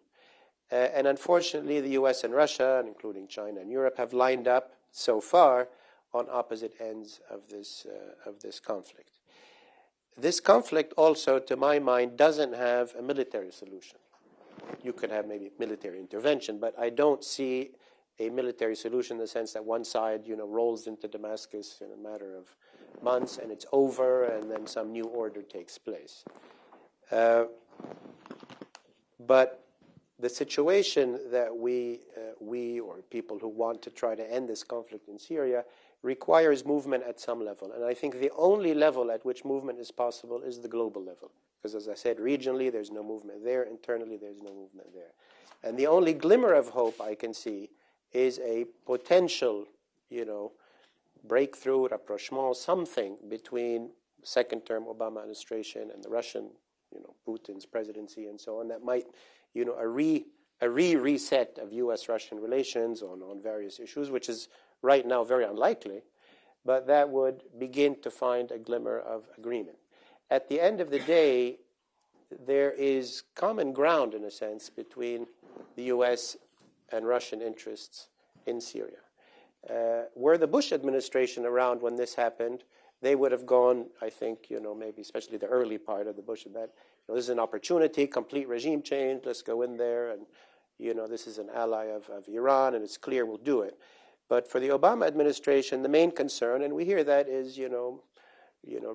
Speaker 5: And unfortunately, the US and Russia, and including China and Europe, have lined up so far on opposite ends of this conflict. This conflict also, to my mind, doesn't have a military solution. You could have maybe military intervention, but I don't see a military solution in the sense that one side, rolls into Damascus in a matter of months and it's over, and then some new order takes place. But the situation that we or people who want to try to end this conflict in Syria requires movement at some level. And I think the only level at which movement is possible is the global level. Because as I said, regionally, there's no movement there. Internally, there's no movement there. And the only glimmer of hope I can see is a potential, breakthrough, rapprochement, something between second-term Obama administration and the Russian, Putin's presidency and so on, that might, a reset of U.S.-Russian relations on various issues, which is right now very unlikely, but that would begin to find a glimmer of agreement. At the end of the day, there is common ground, in a sense, between the U.S. and Russian interests in Syria. Were the Bush administration around when this happened, they would have gone, I think, maybe especially the early part of the Bush, that this is an opportunity, complete regime change, let's go in there, and this is an ally of Iran, and it's clear we'll do it. But for the Obama administration, the main concern, and we hear that, is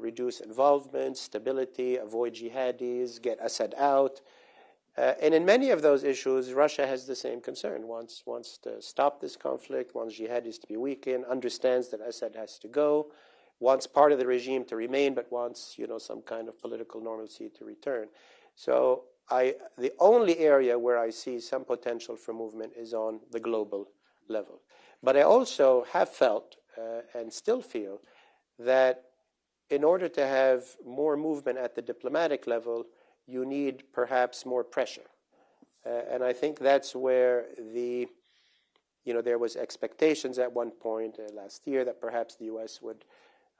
Speaker 5: reduce involvement, stability, avoid jihadis, get Assad out. And in many of those issues, Russia has the same concern, wants to stop this conflict, wants jihadis to be weakened, understands that Assad has to go, wants part of the regime to remain, but wants some kind of political normalcy to return. So the only area where I see some potential for movement is on the global level. But I also have felt and still feel that in order to have more movement at the diplomatic level, you need perhaps more pressure. And I think that's where there was expectations at one point last year that perhaps the U.S. would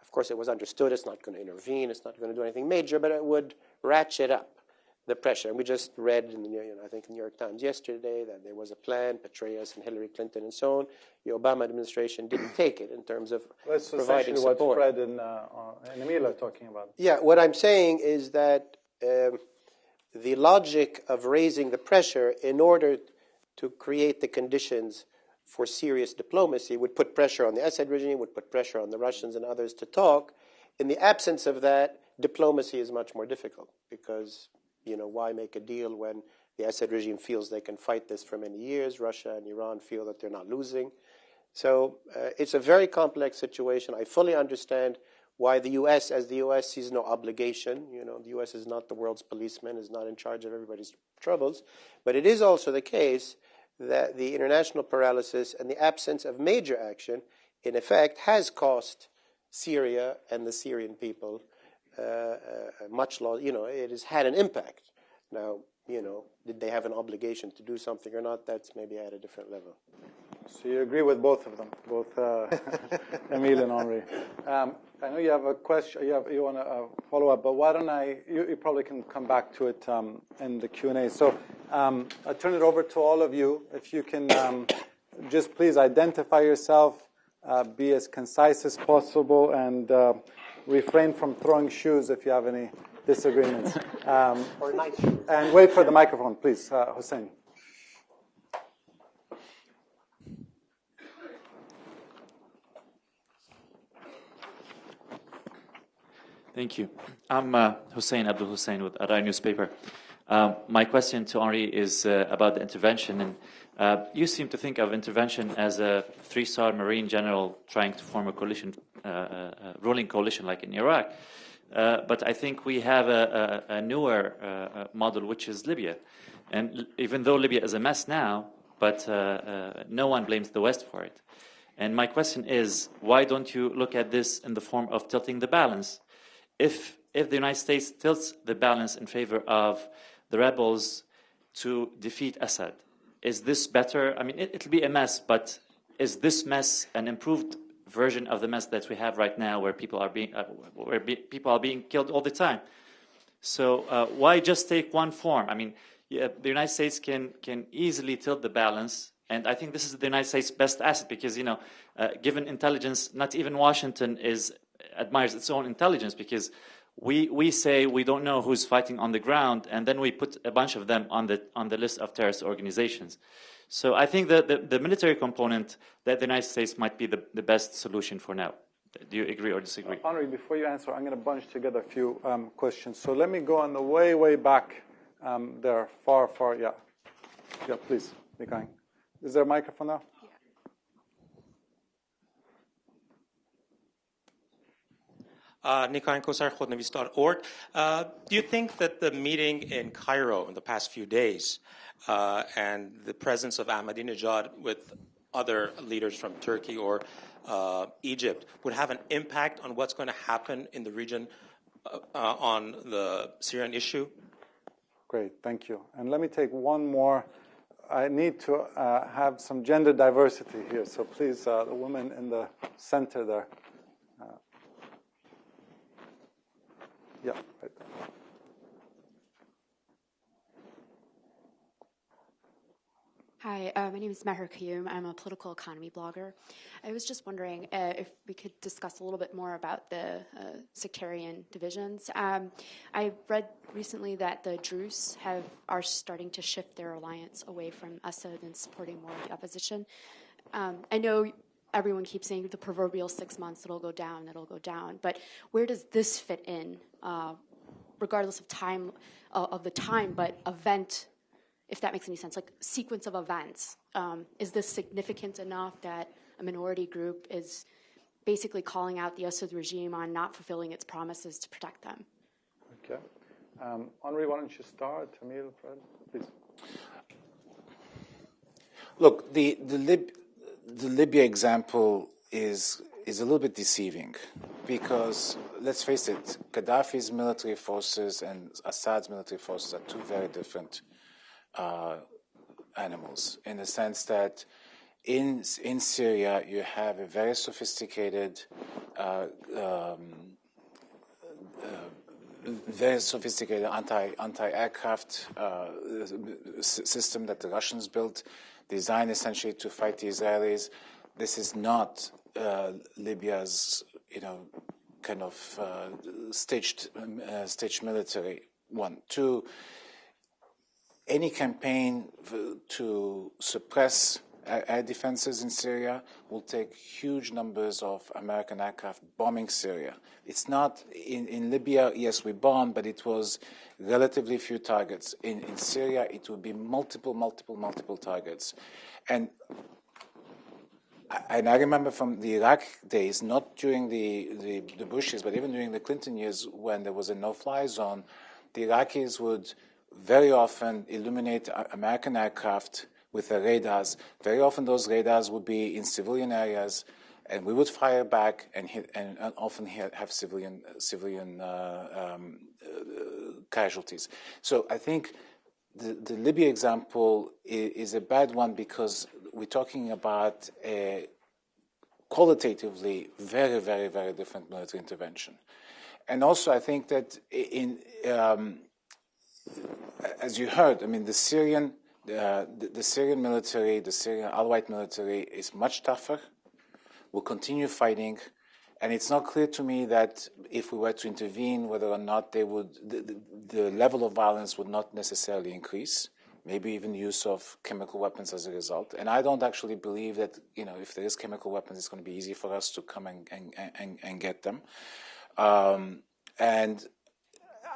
Speaker 5: Of course, it was understood it's not going to intervene, it's not going to do anything major, but it would ratchet up the pressure. And we just read in the, I think, the New York Times yesterday that there was a plan, Petraeus and Hillary Clinton and so on. The Obama administration didn't take it in terms of providing support.
Speaker 1: What Fred and Emil are talking about.
Speaker 5: Yeah, what I'm saying is that the logic of raising the pressure in order to create the conditions for serious diplomacy would put pressure on the Assad regime, would put pressure on the Russians and others to talk. In the absence of that, diplomacy is much more difficult because, why make a deal when the Assad regime feels they can fight this for many years? Russia and Iran feel that they're not losing. So it's a very complex situation. I fully understand why the U.S., as the U.S. sees no obligation. The U.S. is not the world's policeman, is not in charge of everybody's troubles. But it is also the case that the international paralysis and the absence of major action, in effect, has cost Syria and the Syrian people much loss. It has had an impact. Now, did they have an obligation to do something or not? That's maybe at a different level.
Speaker 1: So you agree with both of them, both Emile and Henri. I know you have a question. You want to follow up, but why don't you probably can come back to it in the Q&A. So I'll turn it over to all of you. If you can just please identify yourself, be as concise as possible, and refrain from throwing shoes if you have any disagreements.
Speaker 5: Or nice shoes.
Speaker 1: And wait for the microphone, please, Hussein.
Speaker 6: Thank you. I'm Hussein Abdul Hussein with Arai newspaper. My question to Henri is about the intervention. And you seem to think of intervention as a three-star Marine general trying to form a coalition, ruling coalition like in Iraq. But I think we have a newer model, which is Libya. And even though Libya is a mess now, but no one blames the West for it. And my question is, why don't you look at this in the form of tilting the balance? If the United States tilts the balance in favor of the rebels to defeat Assad, is this better? I mean, it'll be a mess, but is this mess an improved version of the mess that we have right now, where people are being killed all the time? So why just take one form? I mean, the United States can easily tilt the balance, and I think this is the United States' best asset because given intelligence, not even Washington admires its own intelligence, because we say we don't know who's fighting on the ground, and then we put a bunch of them on the list of terrorist organizations. So I think that the military component, that the United States might be the best solution for now. Do you agree or disagree?
Speaker 1: Henri, before you answer, I'm going to bunch together a few questions. So let me go on the way back there, far, yeah. Yeah, please, Nikain. Is there a microphone now?
Speaker 7: Nikain Kosar, Khodnavis.org. Do you think that the meeting in Cairo in the past few days and the presence of Ahmadinejad with other leaders from Turkey or Egypt would have an impact on what's going to happen in the region on the Syrian issue?
Speaker 1: Great, thank you. And let me take one more. I need to have some gender diversity here, so please, the woman in the center there. Yeah, right there.
Speaker 8: Hi, my name is Meher Qayyum. I'm a political economy blogger. I was just wondering if we could discuss a little bit more about the sectarian divisions. I read recently that the Druze are starting to shift their alliance away from Assad and supporting more of the opposition. I know everyone keeps saying the proverbial 6 months, it'll go down. But where does this fit in, regardless of time, but event, if that makes any sense, like sequence of events? Is this significant enough that a minority group is basically calling out the Assad regime on not fulfilling its promises to protect them?
Speaker 1: Okay. Henri, why don't you start? Emile, Fred, please.
Speaker 4: Look, the Libya example is a little bit deceiving because, let's face it, Gaddafi's military forces and Assad's military forces are two very different animals, in the sense that in Syria you have a very sophisticated very sophisticated anti-aircraft system that the Russians built, designed essentially to fight the Israelis. This is not Libya's, kind of staged military one. Two, any campaign to suppress air defenses in Syria will take huge numbers of American aircraft bombing Syria. It's not in Libya, yes, we bombed, but it was relatively few targets. In Syria, it would be multiple targets. And I remember from the Iraq days, not during the Bushes, but even during the Clinton years when there was a no-fly zone, the Iraqis would very often illuminate American aircraft with their radars. Very often those radars would be in civilian areas, and we would fire back and often have civilian casualties. So I think the Libya example is a bad one because we're talking about a qualitatively very different military intervention. And also I think that as you heard, I mean, the Syrian military, the Syrian al-White military is much tougher, will continue fighting, and it's not clear to me that if we were to intervene, whether or not the level of violence would not necessarily increase, maybe even use of chemical weapons as a result. And I don't actually believe that, if there is chemical weapons, it's going to be easy for us to come and get them. And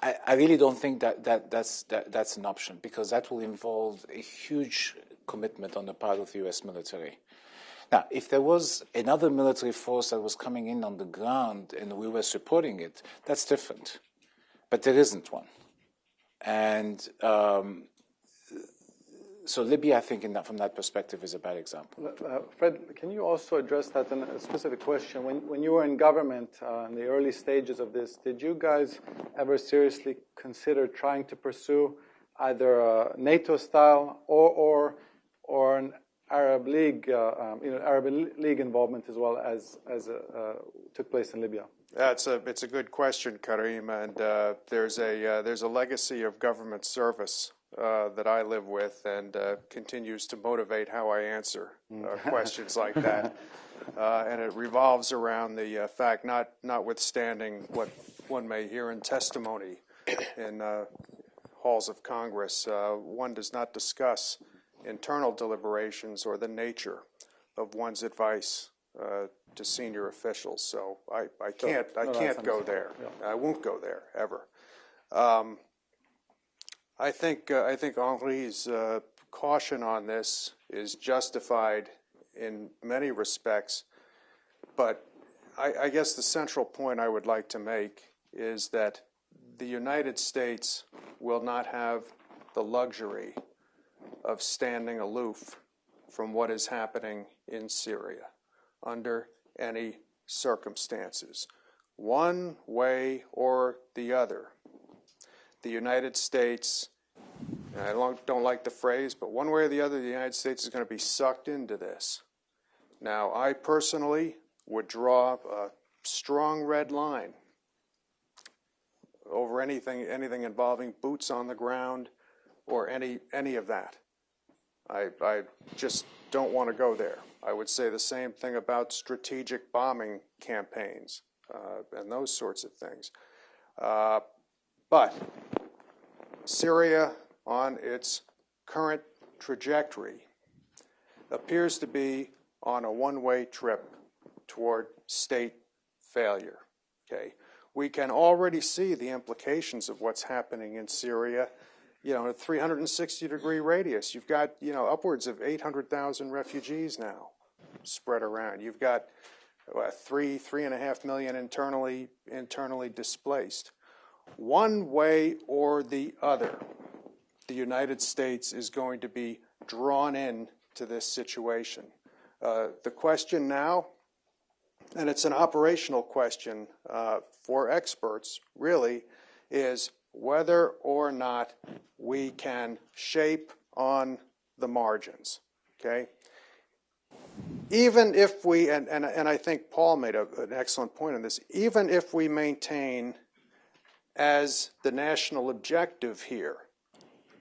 Speaker 4: I really don't think that's an option, because that will involve a huge commitment on the part of the U.S. military. Now, if there was another military force that was coming in on the ground and we were supporting it, that's different. But there isn't one. And so Libya, I think, from that perspective, is a bad example.
Speaker 1: Fred, can you also address that in a specific question? When you were in government in the early stages of this, did you guys ever seriously consider trying to pursue either a NATO style or an Arab League, Arab League involvement as well as took place in Libya?
Speaker 3: It's a good question, Karim, and there's a legacy of government service that I live with and continues to motivate how I answer questions like that. And it revolves around the fact, notwithstanding what one may hear in testimony in halls of Congress, one does not discuss internal deliberations or the nature of one's advice to senior officials. So I can't go there. Yeah. I won't go there ever. I think Henri's caution on this is justified in many respects, but I guess the central point I would like to make is that the United States will not have the luxury of standing aloof from what is happening in Syria under any circumstances. One way or the other, the United States, and I don't like the phrase, but one way or the other, the United States is going to be sucked into this. Now, I personally would draw a strong red line over anything involving boots on the ground or any of that. I just don't want to go there. I would say the same thing about strategic bombing campaigns and those sorts of things. But Syria, on its current trajectory, appears to be on a one-way trip toward state failure. Okay, we can already see the implications of what's happening in Syria. In a 360-degree radius, you've got upwards of 800,000 refugees now spread around. You've got 3.5 million internally displaced. One way or the other, the United States is going to be drawn into this situation. The question now, and it's an operational question for experts, really, is whether or not we can shape on the margins. Okay? even if we, and I think Paul made an excellent point on this, even if we maintain as the national objective here,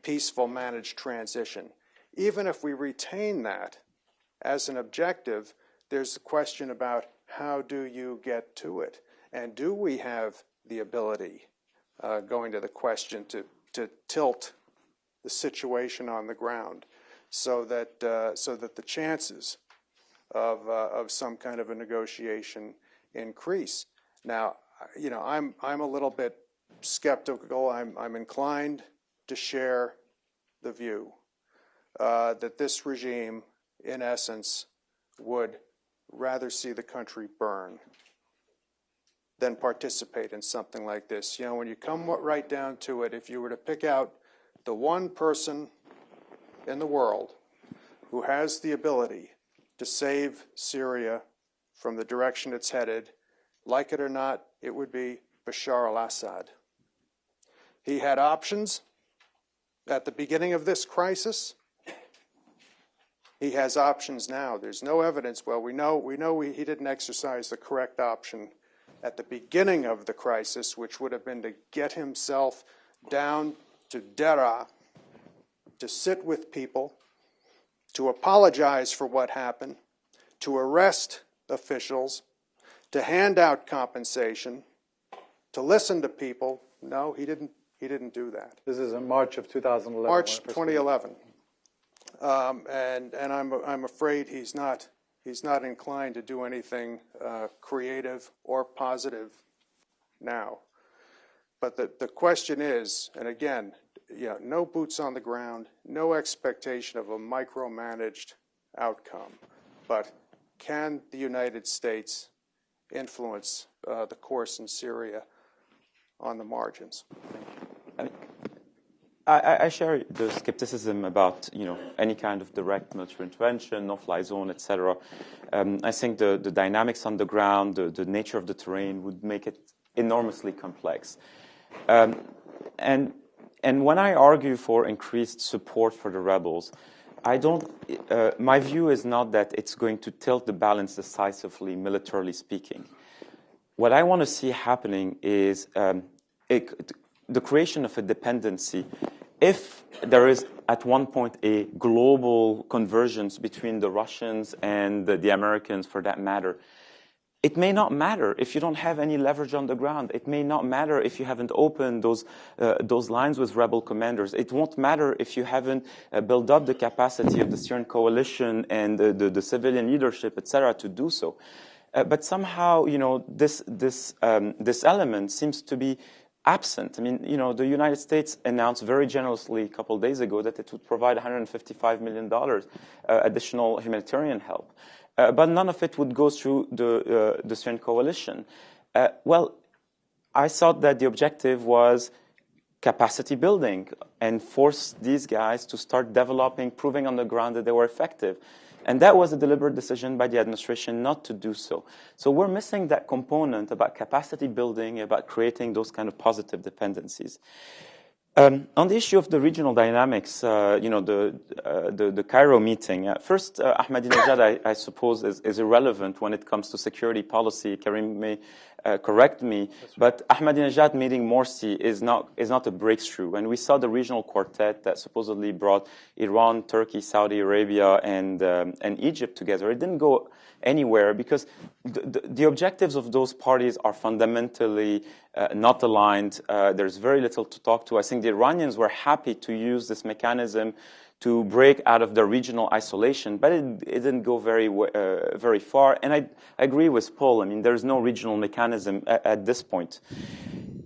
Speaker 3: peaceful managed transition, even if we retain that as an objective, there's a question about how do you get to it? And do we have the ability, going to the question, to tilt the situation on the ground so that the chances of some kind of a negotiation increase? Now, you know, I'm a little bit skeptical. I'm inclined to share the view that this regime, in essence, would rather see the country burn than participate in something like this. You know, when you come right down to it, if you were to pick out the one person in the world who has the ability to save Syria from the direction it's headed, like it or not, it would be Bashar al-Assad. He had options at the beginning of this crisis. He has options now. There's no evidence. Well, we know he didn't exercise the correct option at the beginning of the crisis, which would have been to get himself down to Deraa, to sit with people, to apologize for what happened, to arrest officials, to hand out compensation, to listen to people. No, he didn't do that.
Speaker 1: This is in March of 2011.
Speaker 3: March 2011. And I'm afraid he's not inclined to do anything creative or positive now. But the question is, and again, you know, no boots on the ground, no expectation of a micromanaged outcome. But can the United States influence the course in Syria on the margins?
Speaker 2: I share the skepticism about, you know, any kind of direct military intervention, no-fly zone, etc. I think the dynamics on the ground, the nature of the terrain would make it enormously complex. And when I argue for increased support for the rebels, I don't. My view is not that it's going to tilt the balance decisively, militarily speaking. What I want to see happening is the creation of a dependency. If there is at one point a global convergence between the Russians and the Americans, for that matter, it may not matter if you don't have any leverage on the ground. It may not matter if you haven't opened those lines with rebel commanders. It won't matter if you haven't built up the capacity of the Syrian coalition and the civilian leadership, etc., to do so. But somehow, you know, this element seems to be absent. I mean, you know, the United States announced very generously a couple of days ago that it would provide $155 million additional humanitarian help. But none of it would go through the Syrian coalition. Well, I thought that the objective was capacity building and force these guys to start developing, proving on the ground that they were effective. And that was a deliberate decision by the administration not to do so. So we're missing that component about capacity building, about creating those kind of positive dependencies. On the issue of the regional dynamics, you know, the Cairo meeting. First, Ahmadinejad, I suppose, is irrelevant when it comes to security policy. Karim may correct me, but Ahmadinejad meeting Morsi is not a breakthrough. And we saw the regional quartet that supposedly brought Iran, Turkey, Saudi Arabia, and Egypt together. It didn't go anywhere because the objectives of those parties are fundamentally not aligned. There's very little to talk to. I think the Iranians were happy to use this mechanism to break out of the regional isolation, but it didn't go very far. And I agree with Paul. I mean, there's no regional mechanism at this point.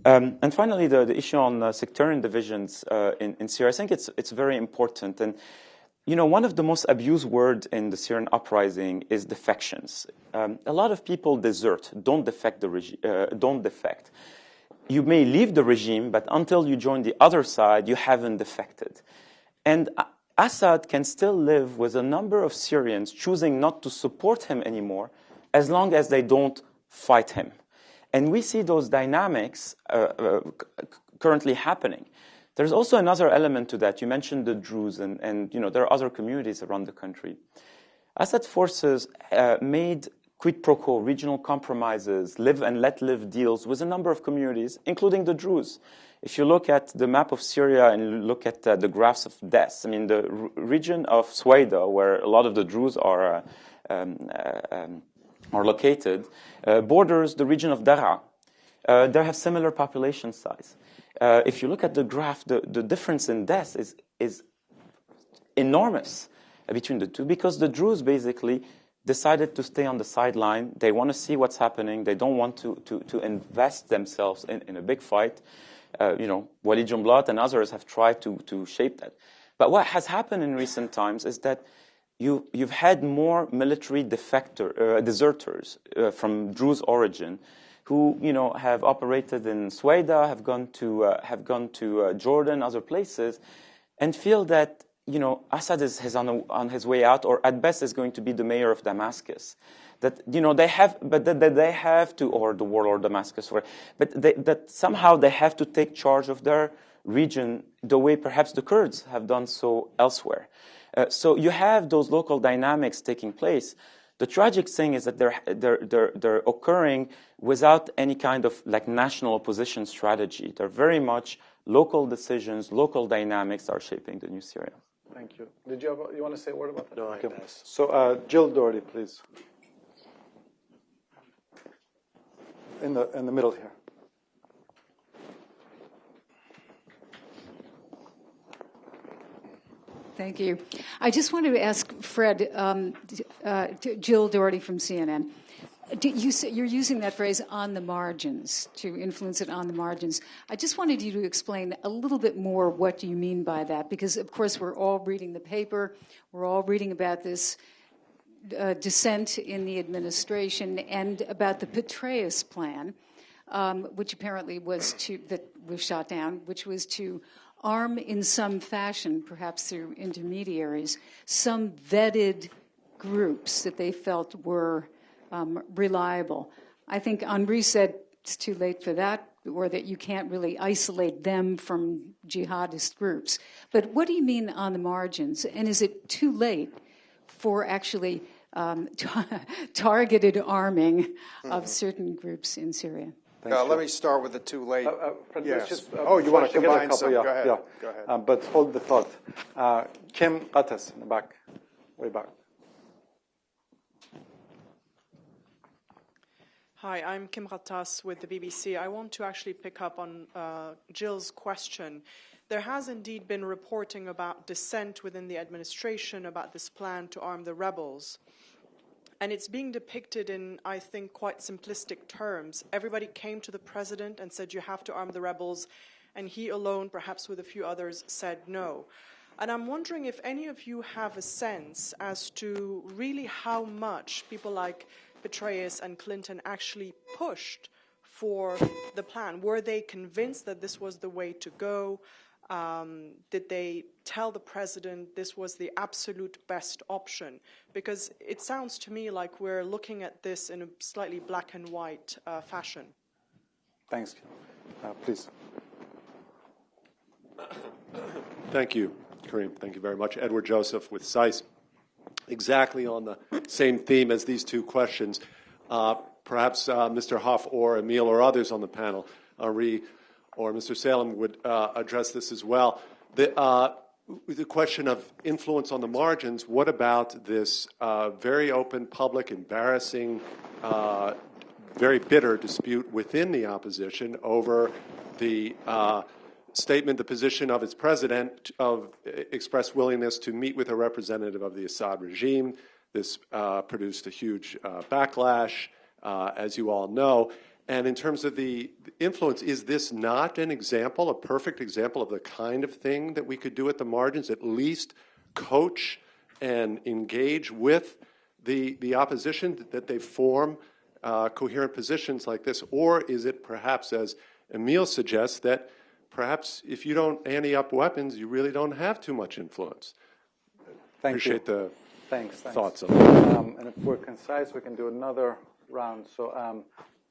Speaker 2: And finally, the issue on sectarian divisions in Syria, I think it's very important. And you know, one of the most abused words in the Syrian uprising is defections. A lot of people desert, don't defect the regime, don't defect. You may leave the regime, but until you join the other side, you haven't defected. And Assad can still live with a number of Syrians choosing not to support him anymore, as long as they don't fight him. And we see those dynamics currently happening. There's also another element to that. You mentioned the Druze, and you know, there are other communities around the country. Assad forces made quid pro quo, regional compromises, live and let live deals with a number of communities, including the Druze. If you look at the map of Syria and you look at the graphs of deaths, I mean, the region of Suwaida, where a lot of the Druze are located, borders the region of Daraa. They have similar population size. If you look at the graph, the difference in deaths is enormous between the two, because the Druze basically decided to stay on the sideline. They want to see what's happening. They don't want to invest themselves in a big fight. Walid Jumblat and others have tried to shape that. But what has happened in recent times is that you've had more military deserters from Druze origin, who have operated in Suwaida, have gone to Jordan, other places, and feel that Assad is on his way out, or at best is going to be the mayor of Damascus. That they have to, or the warlord Damascus, that somehow they have to take charge of their region the way perhaps the Kurds have done so elsewhere. So you have those local dynamics taking place. The tragic thing is that they're occurring without any kind of national opposition strategy. They're very much local decisions, local dynamics are shaping the new Syria.
Speaker 1: Thank you. Did you want to say a word about that?
Speaker 5: No, I pass.
Speaker 1: So Jill Doherty, please. In the middle here.
Speaker 9: Thank you. I just wanted to ask Fred, Jill Doherty from CNN. You're using that phrase "on the margins" to influence it on the margins. I just wanted you to explain a little bit more what you mean by that, because of course we're all reading the paper, we're all reading about this dissent in the administration and about the Petraeus plan, which apparently was shot down, which was to arm in some fashion, perhaps through intermediaries, some vetted groups that they felt were reliable. I think Henri said it's too late for that, or that you can't really isolate them from jihadist groups. But what do you mean on the margins? And is it too late for actually targeted arming of certain groups in Syria?
Speaker 3: Let me start with the too late.
Speaker 1: Yes.
Speaker 3: You want to combine some?
Speaker 1: Yeah,
Speaker 3: Go ahead.
Speaker 1: But hold the thought. Kim Qatas in the back, way back.
Speaker 10: Hi, I'm Kim Ghattas with the BBC. I want to actually pick up on Jill's question. There has indeed been reporting about dissent within the administration about this plan to arm the rebels. And it's being depicted in, I think, quite simplistic terms. Everybody came to the president and said, you have to arm the rebels, and he alone, perhaps with a few others, said no. And I'm wondering if any of you have a sense as to really how much people like Petraeus and Clinton actually pushed for the plan. Were they convinced that this was the way to go? Did they tell the president this was the absolute best option? Because it sounds to me like we're looking at this in a slightly black and white fashion.
Speaker 1: Thanks. Please.
Speaker 11: Thank you, Kareem. Thank you very much. Edward Joseph with SICE. Exactly on the same theme as these two questions. Perhaps Mr. Hoff or Emil or others on the panel, Henri or Mr. Salem, would address this as well. The question of influence on the margins, what about this very open, public, embarrassing, very bitter dispute within the opposition over the statement, the position of its president of expressed willingness to meet with a representative of the Assad regime. This produced a huge backlash, as you all know. And in terms of the influence, is this not an example, a perfect example of the kind of thing that we could do at the margins, at least coach and engage with the opposition, that they form coherent positions like this? Or is it perhaps, as Emil suggests, that perhaps if you don't ante up weapons, you really don't have too much influence? Appreciate the thoughts on that.
Speaker 1: And if we're concise, we can do another round. So,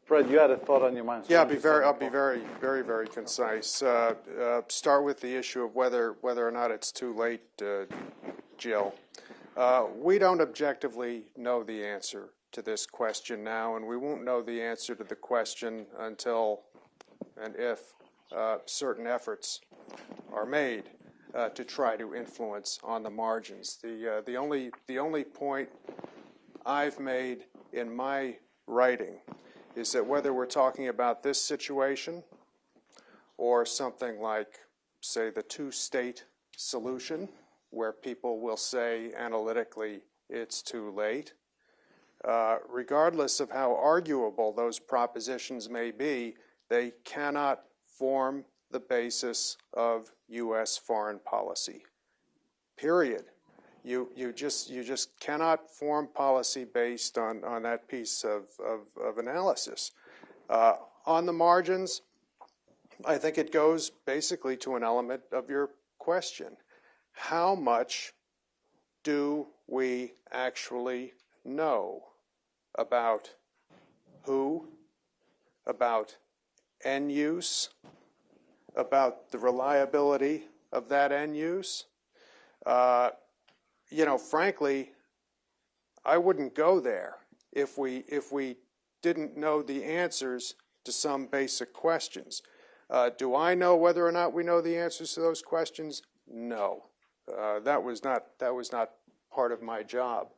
Speaker 1: Fred, you had a thought on your mind. So
Speaker 3: yeah, I'll be very concise. Start with the issue of whether or not it's too late, Jill. We don't objectively know the answer to this question now, and we won't know the answer to the question until and if certain efforts are made to try to influence on the margins. The only point I've made in my writing is that whether we're talking about this situation or something like, say, the two-state solution, where people will say analytically it's too late, regardless of how arguable those propositions may be, they cannot form the basis of U.S. foreign policy. Period. You just cannot form policy based on that piece of analysis. On the margins, I think it goes basically to an element of your question. How much do we actually know about who, about end use, about the reliability of that end use? Frankly, I wouldn't go there if we didn't know the answers to some basic questions. Do I know whether or not we know the answers to those questions? No. That was not part of my job.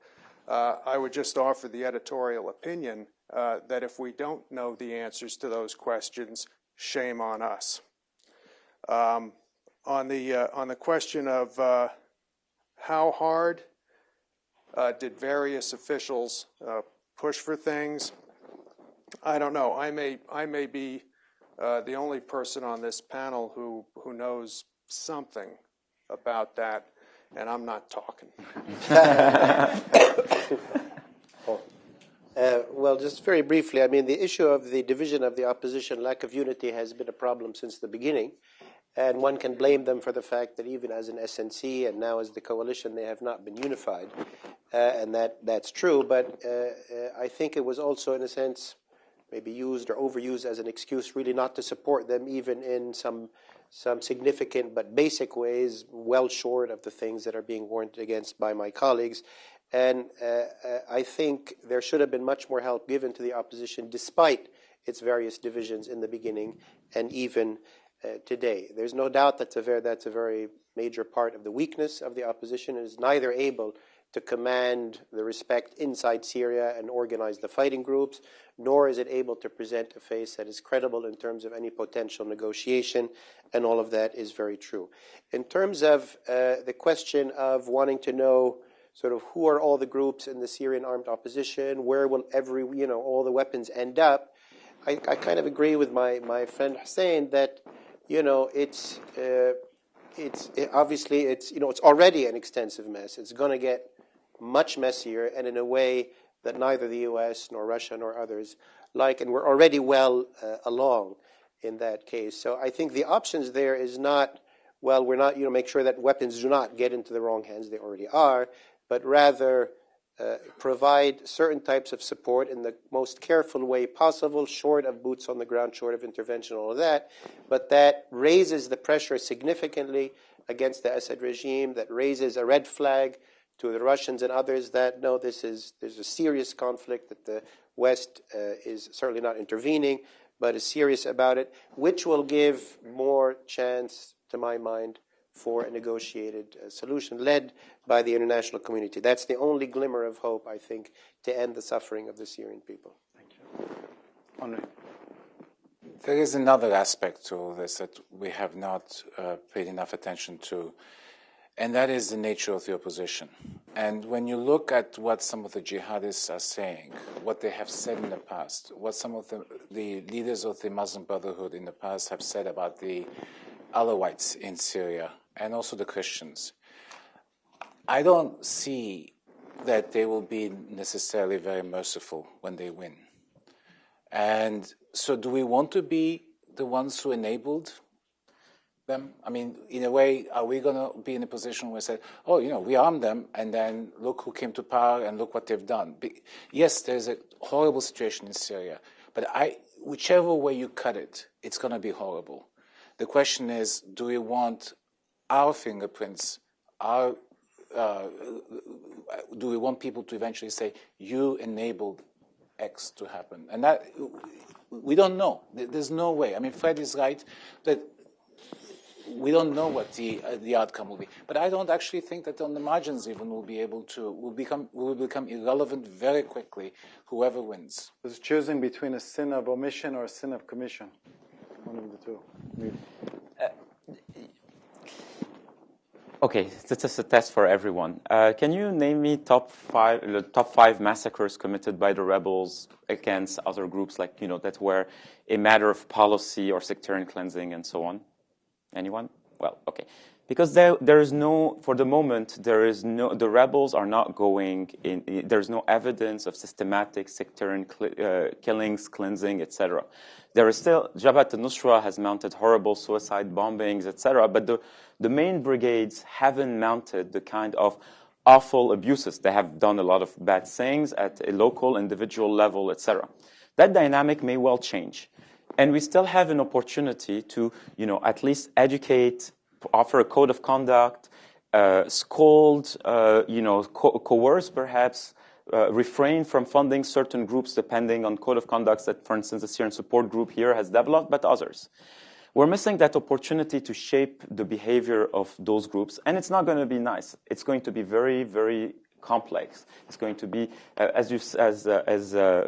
Speaker 3: I would just offer the editorial opinion that if we don't know the answers to those questions, shame on us. On the question of how hard did various officials push for things, I don't know. I may be the only person on this panel who knows something about that, and I'm not talking.
Speaker 5: Well, just very briefly, I mean, the issue of the division of the opposition, lack of unity, has been a problem since the beginning. And one can blame them for the fact that even as an SNC and now as the coalition, they have not been unified. And that's true. But I think it was also, in a sense, maybe used or overused as an excuse really not to support them, even in some significant but basic ways, well short of the things that are being warned against by my colleagues. And I think there should have been much more help given to the opposition despite its various divisions in the beginning and even today. There's no doubt that's a very major part of the weakness of the opposition. It is neither able to command the respect inside Syria and organize the fighting groups, nor is it able to present a face that is credible in terms of any potential negotiation, and all of that is very true. In terms of the question of wanting to know sort of who are all the groups in the Syrian armed opposition, where will all the weapons end up, I kind of agree with my friend Hussein that it's already an extensive mess. It's going to get much messier, and in a way that neither the U.S. nor Russia nor others like, and we're already well along in that case. So I think the options there is not, well, we're not, make sure that weapons do not get into the wrong hands. They already are, but rather provide certain types of support in the most careful way possible, short of boots on the ground, short of intervention, all of that, but that raises the pressure significantly against the Assad regime, that raises a red flag to the Russians and others that, no, there's a serious conflict, that the West is certainly not intervening, but is serious about it, which will give more chance, to my mind, for a negotiated solution led by the international community. That's the only glimmer of hope, I think, to end the suffering of the Syrian people.
Speaker 1: Thank you. Henri.
Speaker 4: There is another aspect to this that we have not paid enough attention to, and that is the nature of the opposition. And when you look at what some of the jihadists are saying, what they have said in the past, what some of the leaders of the Muslim Brotherhood in the past have said about the Alawites in Syria, and also the Christians, I don't see that they will be necessarily very merciful when they win. And so do we want to be the ones who enabled them? I mean, in a way, are we going to be in a position where we say, we armed them, and then look who came to power and look what they've done? Yes, there's a horrible situation in Syria, but whichever way you cut it, it's going to be horrible. The question is, do we want our fingerprints, our do we want people to eventually say, you enabled X to happen? And that, we don't know. There's no way. I mean, Fred is right that we don't know what the outcome will be. But I don't actually think that on the margins even will become irrelevant very quickly, whoever wins.
Speaker 1: It's choosing between a sin of omission or a sin of commission. One of the two.
Speaker 2: Okay, this is a test for everyone. Can you name me top five massacres committed by the rebels against other groups, like, that were a matter of policy or sectarian cleansing and so on? Anyone? Well, okay. Because there is no, for the moment, the rebels are not going in, there's no evidence of systematic sectarian killings, cleansing, etc. There is still, Jabhat al-Nusra has mounted horrible suicide bombings, etc. But the main brigades haven't mounted the kind of awful abuses. They have done a lot of bad things at a local, individual level, etc. That dynamic may well change. And we still have an opportunity to, at least educate, offer a code of conduct, scold, coerce perhaps, refrain from funding certain groups depending on code of conducts that, for instance, the Syrian support group here has developed, but others. We're missing that opportunity to shape the behavior of those groups, and it's not going to be nice. It's going to be very, very complex. It's going to be, as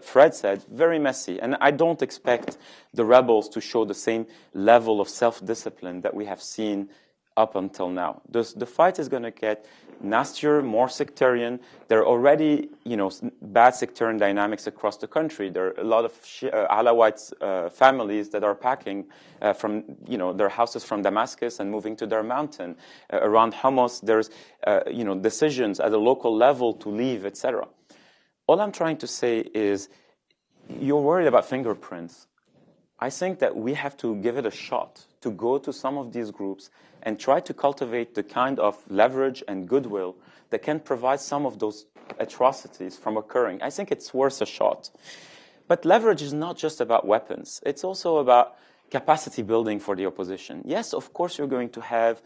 Speaker 2: Fred said, very messy. And I don't expect the rebels to show the same level of self-discipline that we have seen up until now. The fight is going to get nastier, more sectarian. There are already, bad sectarian dynamics across the country. There are a lot of Alawite families that are packing from, their houses from Damascus and moving to their mountain. Around Homs, there's, decisions at a local level to leave, etc. All I'm trying to say is, you're worried about fingerprints. I think that we have to give it a shot to go to some of these groups and try to cultivate the kind of leverage and goodwill that can provide some of those atrocities from occurring. I think it's worth a shot. But leverage is not just about weapons. It's also about capacity building for the opposition. Yes, of course, you're going to have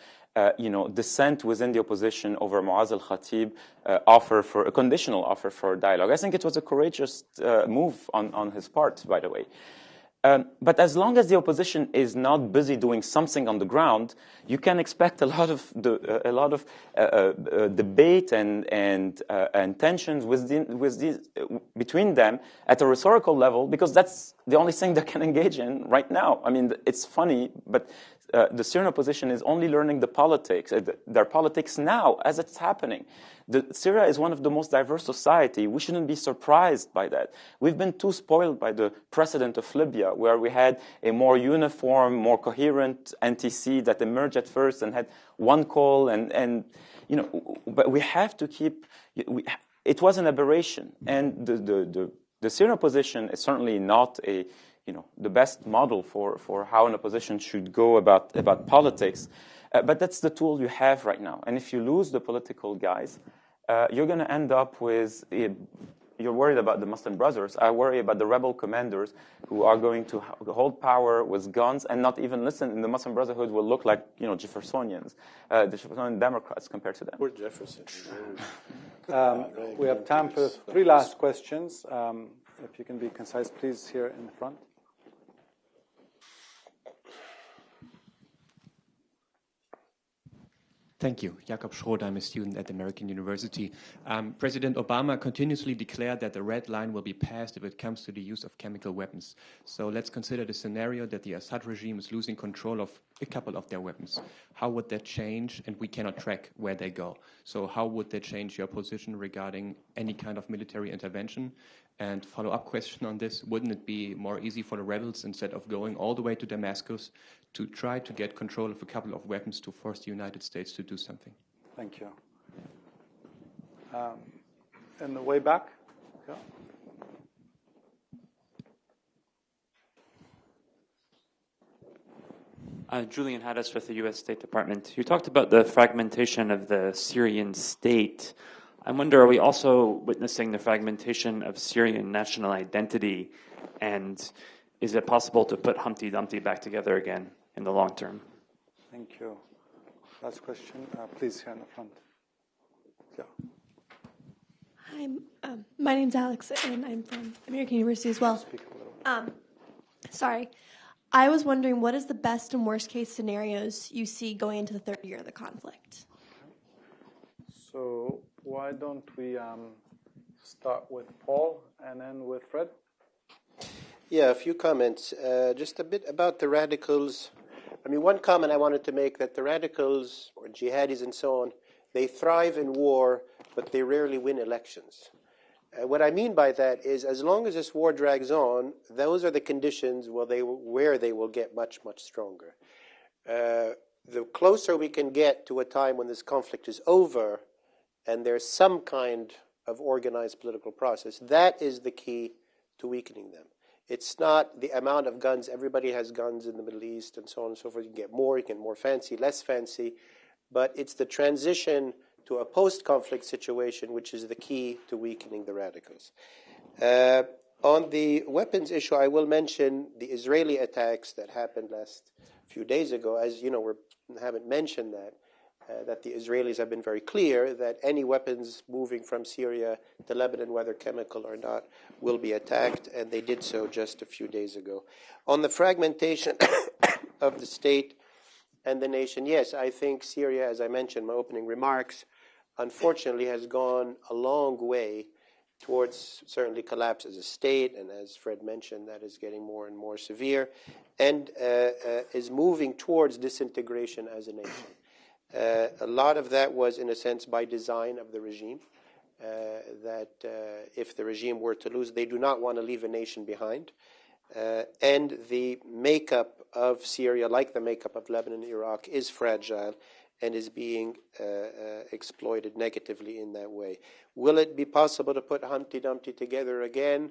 Speaker 2: dissent within the opposition over Muaz al-Khatib a conditional offer for dialogue. I think it was a courageous move on his part, by the way. But as long as the opposition is not busy doing something on the ground, you can expect a lot of debate and tensions between them at a rhetorical level, because that's the only thing they can engage in right now. I mean, it's funny, but the Syrian opposition is only learning their politics now as it's happening. Syria is one of the most diverse societies. We shouldn't be surprised by that. We've been too spoiled by the precedent of Libya, where we had a more uniform, more coherent NTC that emerged at first and had one call, but we have to keep. It was an aberration, and the Syrian opposition is certainly not the best model for how an opposition should go about politics. But that's the tool you have right now. And if you lose the political guys, you're going to end up with, you're worried about the Muslim Brothers. I worry about the rebel commanders who are going to hold power with guns and not even listen. And the Muslim Brotherhood will look like, Jeffersonians, the Jeffersonian Democrats compared to them.
Speaker 5: We're Jefferson.
Speaker 1: We have time for 3 last questions. If you can be concise, please, here in the front.
Speaker 12: Thank you. Jakob Schrodt, I'm a student at American University. President Obama continuously declared that the red line will be passed if it comes to the use of chemical weapons. So let's consider the scenario that the Assad regime is losing control of a couple of their weapons. How would that change? And we cannot track where they go. So how would that change your position regarding any kind of military intervention? And follow-up question on this, wouldn't it be more easy for the rebels, instead of going all the way to Damascus, to try to get control of a couple of weapons to force the United States to do something?
Speaker 1: Thank you. In the way back? Yeah.
Speaker 13: Julian Haddis with the U.S. State Department. You talked about the fragmentation of the Syrian state. I wonder, are we also witnessing the fragmentation of Syrian national identity? And is it possible to put Humpty Dumpty back together again in the long term?
Speaker 1: Thank you. Last question. Please, here in the front. Yeah.
Speaker 14: Hi, my name's Alex, and I'm from American University as well. Sorry. I was wondering, what is the best and worst case scenarios you see going into the third year of the conflict?
Speaker 1: So why don't we start with Paul and then with Fred?
Speaker 5: Yeah, a few comments. Just a bit about the radicals. I mean, one comment I wanted to make, that the radicals, or jihadis and so on, they thrive in war, but they rarely win elections. What I mean by that is, as long as this war drags on, those are the conditions where they will get much, much stronger. The closer we can get to a time when this conflict is over and there's some kind of organized political process, that is the key to weakening them. It's not the amount of guns. Everybody has guns in the Middle East and so on and so forth. You can get more fancy, less fancy. But it's the transition to a post-conflict situation which is the key to weakening the radicals. On the weapons issue, I will mention the Israeli attacks that happened last few days ago. As you know, we haven't mentioned that the Israelis have been very clear that any weapons moving from Syria to Lebanon, whether chemical or not, will be attacked, and they did so just a few days ago. On the fragmentation of the state and the nation, yes, I think Syria, as I mentioned in my opening remarks, unfortunately has gone a long way towards certainly collapse as a state, and as Fred mentioned, that is getting more and more severe, and is moving towards disintegration as a nation. A lot of that was, in a sense, by design of the regime, that if the regime were to lose, they do not want to leave a nation behind. And the makeup of Syria, like the makeup of Lebanon and Iraq, is fragile and is being exploited negatively in that way. Will it be possible to put Humpty Dumpty together again?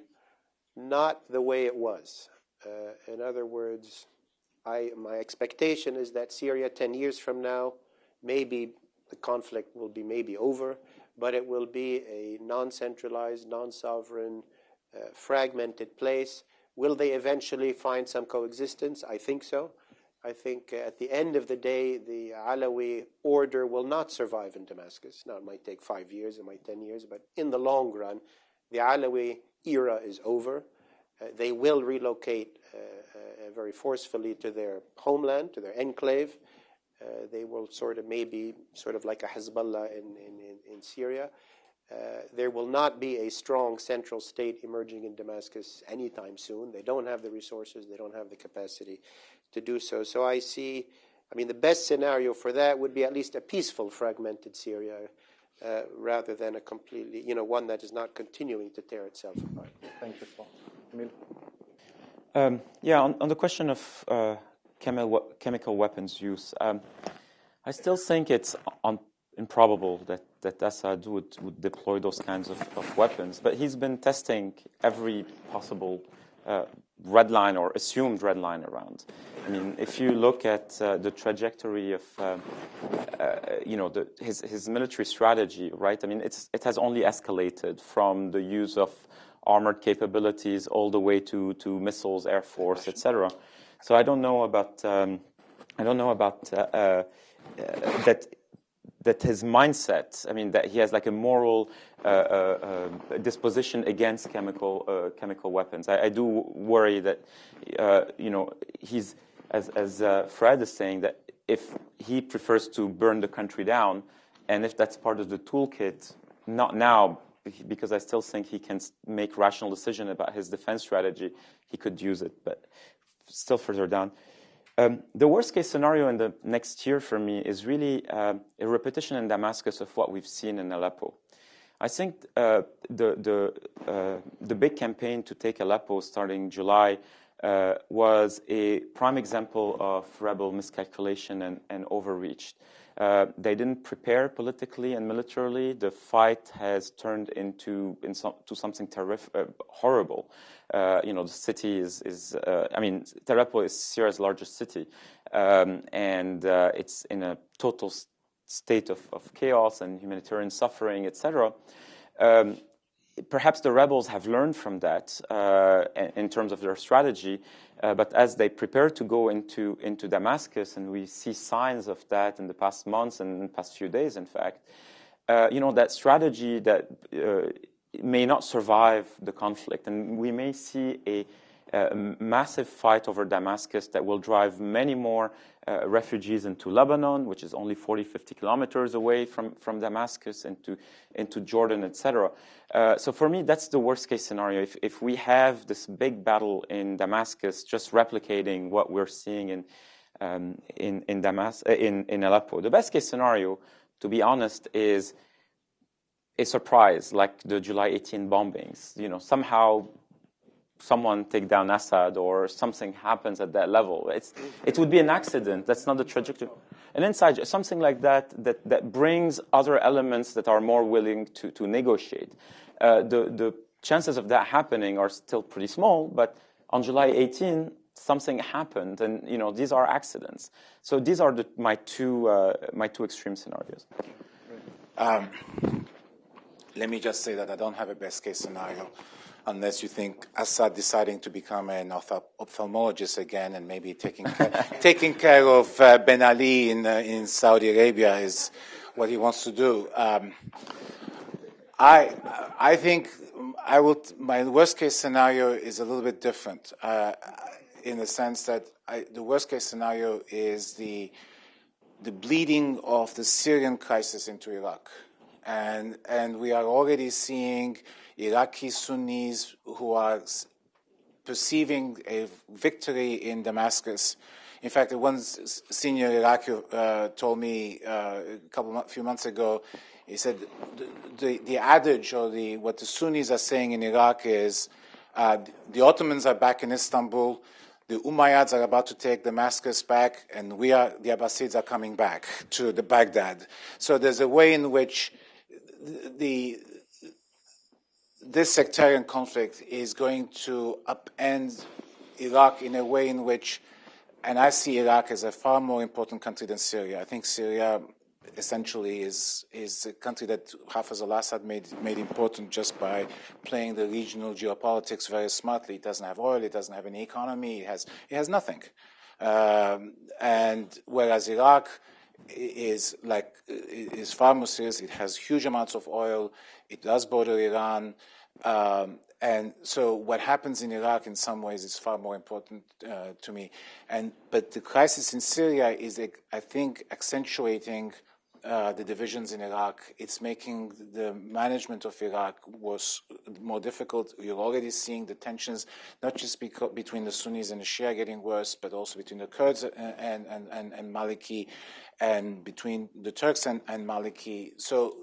Speaker 5: Not the way it was. In other words, my expectation is that Syria 10 years from now, maybe the conflict will be maybe over, but it will be a non-centralized, non-sovereign, fragmented place. Will they eventually find some coexistence? I think so. I think at the end of the day, the Alawi order will not survive in Damascus. Now, it might take 5 years, it might 10 years, but in the long run, the Alawi era is over. They will relocate very forcefully to their homeland, to their enclave. They will sort of like a Hezbollah in Syria. There will not be a strong central state emerging in Damascus anytime soon. They don't have the resources. They don't have the capacity to do so. So the best scenario for that would be at least a peaceful, fragmented Syria, rather than a completely, one that is not continuing to tear itself apart.
Speaker 1: Thank you, Paul. Emil?
Speaker 2: On the question of chemical weapons use, I still think it's improbable that Assad would deploy those kinds of weapons. But he's been testing every possible red line or assumed red line around. I mean, if you look at the trajectory of his military strategy, right? I mean, it has only escalated from the use of armored capabilities all the way to missiles, air force, etc. So I don't know about that his mindset. I mean, that he has like a moral disposition against chemical weapons. I do worry that he's as Fred is saying, that if he prefers to burn the country down, and if that's part of the toolkit, not now, because I still think he can make rational decision about his defense strategy, he could use it, but still further down. The worst case scenario in the next year for me is really a repetition in Damascus of what we've seen in Aleppo. I think the big campaign to take Aleppo starting July was a prime example of rebel miscalculation and overreach. They didn't prepare politically and militarily. The fight has turned into something terrific, horrible. The city is Aleppo is Syria's largest city, and it's in a total state of chaos and humanitarian suffering, etc. Perhaps the rebels have learned from that in terms of their strategy, but as they prepare to go into Damascus, and we see signs of that in the past months and in the past few days, in fact, that strategy that may not survive the conflict. And we may see a massive fight over Damascus that will drive many more refugees into Lebanon, which is only 40, 50 kilometers away from Damascus, into Jordan, etc. So for me, that's the worst case scenario. If we have this big battle in Damascus, just replicating what we're seeing in Aleppo. The best case scenario, to be honest, is a surprise, like the July 18 bombings. Somehow someone take down Assad or something happens at that level. It would be an accident. That's not the trajectory. And inside, something like that brings other elements that are more willing to negotiate. The chances of that happening are still pretty small, but on July 18, something happened, and these are accidents. So these are my two extreme scenarios.
Speaker 4: Let me just say that I don't have a best case scenario, unless you think Assad deciding to become an ophthalmologist again and maybe taking care of Ben Ali in Saudi Arabia is what he wants to do. I think my worst case scenario is a little bit different, in the sense that the worst case scenario is the bleeding of the Syrian crisis into Iraq. And we are already seeing Iraqi Sunnis who are perceiving a victory in Damascus. In fact, one senior Iraqi told me a few months ago, he said the adage or what the Sunnis are saying in Iraq is the Ottomans are back in Istanbul, the Umayyads are about to take Damascus back, and the Abbasids are coming back to the Baghdad. So there's a way in which this sectarian conflict is going to upend Iraq in a way in which, and I see Iraq as a far more important country than Syria. I think Syria essentially is a country that Hafiz al-Assad made important just by playing the regional geopolitics very smartly. It doesn't have oil, it doesn't have any economy, it has nothing. And whereas Iraq is far more serious. It has huge amounts of oil. It does border Iran. And so what happens in Iraq in some ways is far more important to me. But the crisis in Syria is, I think, accentuating the divisions in Iraq. It's making the management of Iraq more difficult. You're already seeing the tensions, not just between the Sunnis and the Shia getting worse, but also between the Kurds and Maliki, and between the Turks and Maliki. So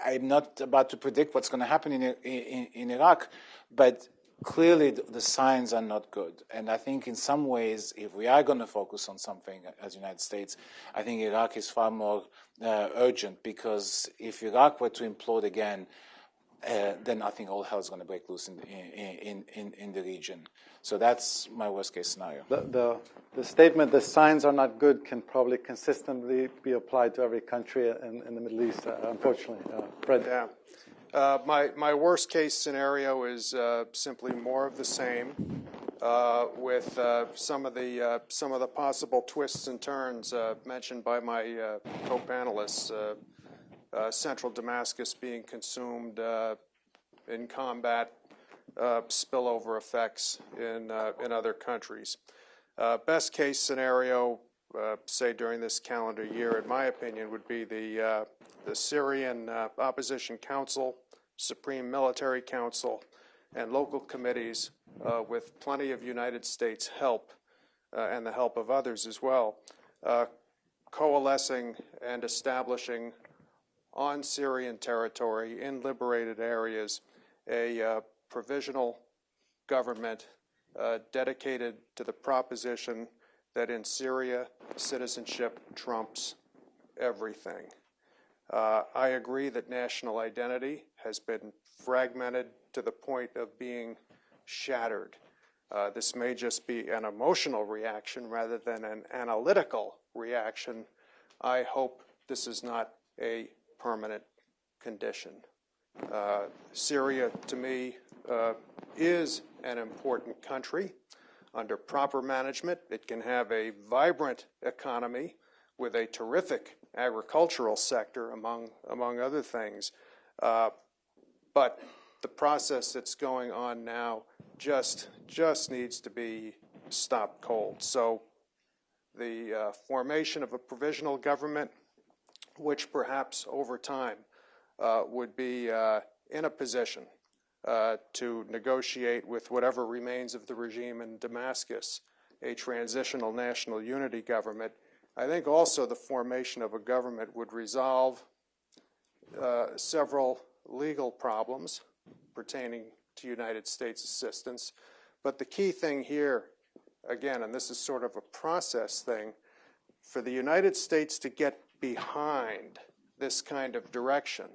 Speaker 4: I'm not about to predict what's going to happen in Iraq, but clearly the signs are not good. And I think in some ways, if we are going to focus on something as the United States, I think Iraq is far more urgent, because if Iraq were to implode again, then I think all hell is going to break loose in the region. So that's my worst case scenario.
Speaker 1: The statement, the signs are not good, can probably consistently be applied to every country in the Middle East, unfortunately. Fred?
Speaker 3: Yeah. My worst case scenario is simply more of the same, with some of the possible twists and turns mentioned by my co-panelists. Central Damascus being consumed in combat, spillover effects in other countries. Best case scenario, say during this calendar year, in my opinion, would be the Syrian Opposition Council, Supreme Military Council, and local committees with plenty of United States help and the help of others as well, coalescing and establishing on Syrian territory in liberated areas a provisional government dedicated to the proposition that in Syria, citizenship trumps everything. I agree that national identity has been fragmented to the point of being shattered. This may just be an emotional reaction rather than an analytical reaction. I hope this is not a permanent condition. Syria, to me, is an important country. Under proper management, it can have a vibrant economy with a terrific agricultural sector, among other things. But the process that's going on now just needs to be stopped cold. So the formation of a provisional government, which perhaps over time would be in a position to negotiate with whatever remains of the regime in Damascus, a transitional national unity government. I think also the formation of a government would resolve several legal problems pertaining to United States assistance. But the key thing here, again, and this is sort of a process thing, for the United States to get behind this kind of direction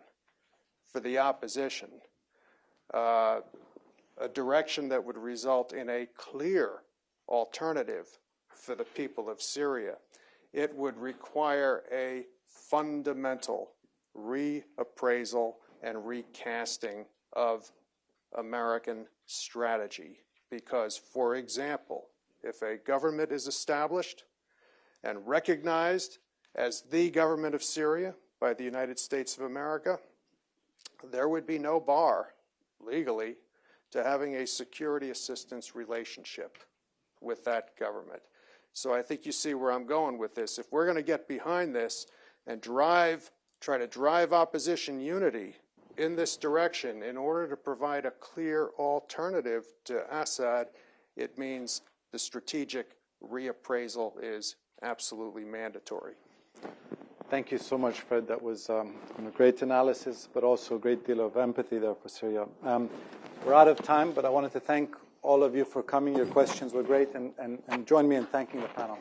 Speaker 3: for the opposition, a direction that would result in a clear alternative for the people of Syria, it would require a fundamental reappraisal and recasting of American strategy. Because, for example, if a government is established and recognized as the government of Syria by the United States of America, there would be no bar, legally, to having a security assistance relationship with that government. So I think you see where I'm going with this. If we're going to get behind this and try to drive opposition unity in this direction in order to provide a clear alternative to Assad, it means the strategic reappraisal is absolutely mandatory.
Speaker 1: Thank you so much, Fred. That was a great analysis, but also a great deal of empathy there for Syria. We're out of time, but I wanted to thank all of you for coming. Your questions were great, and join me in thanking the panel.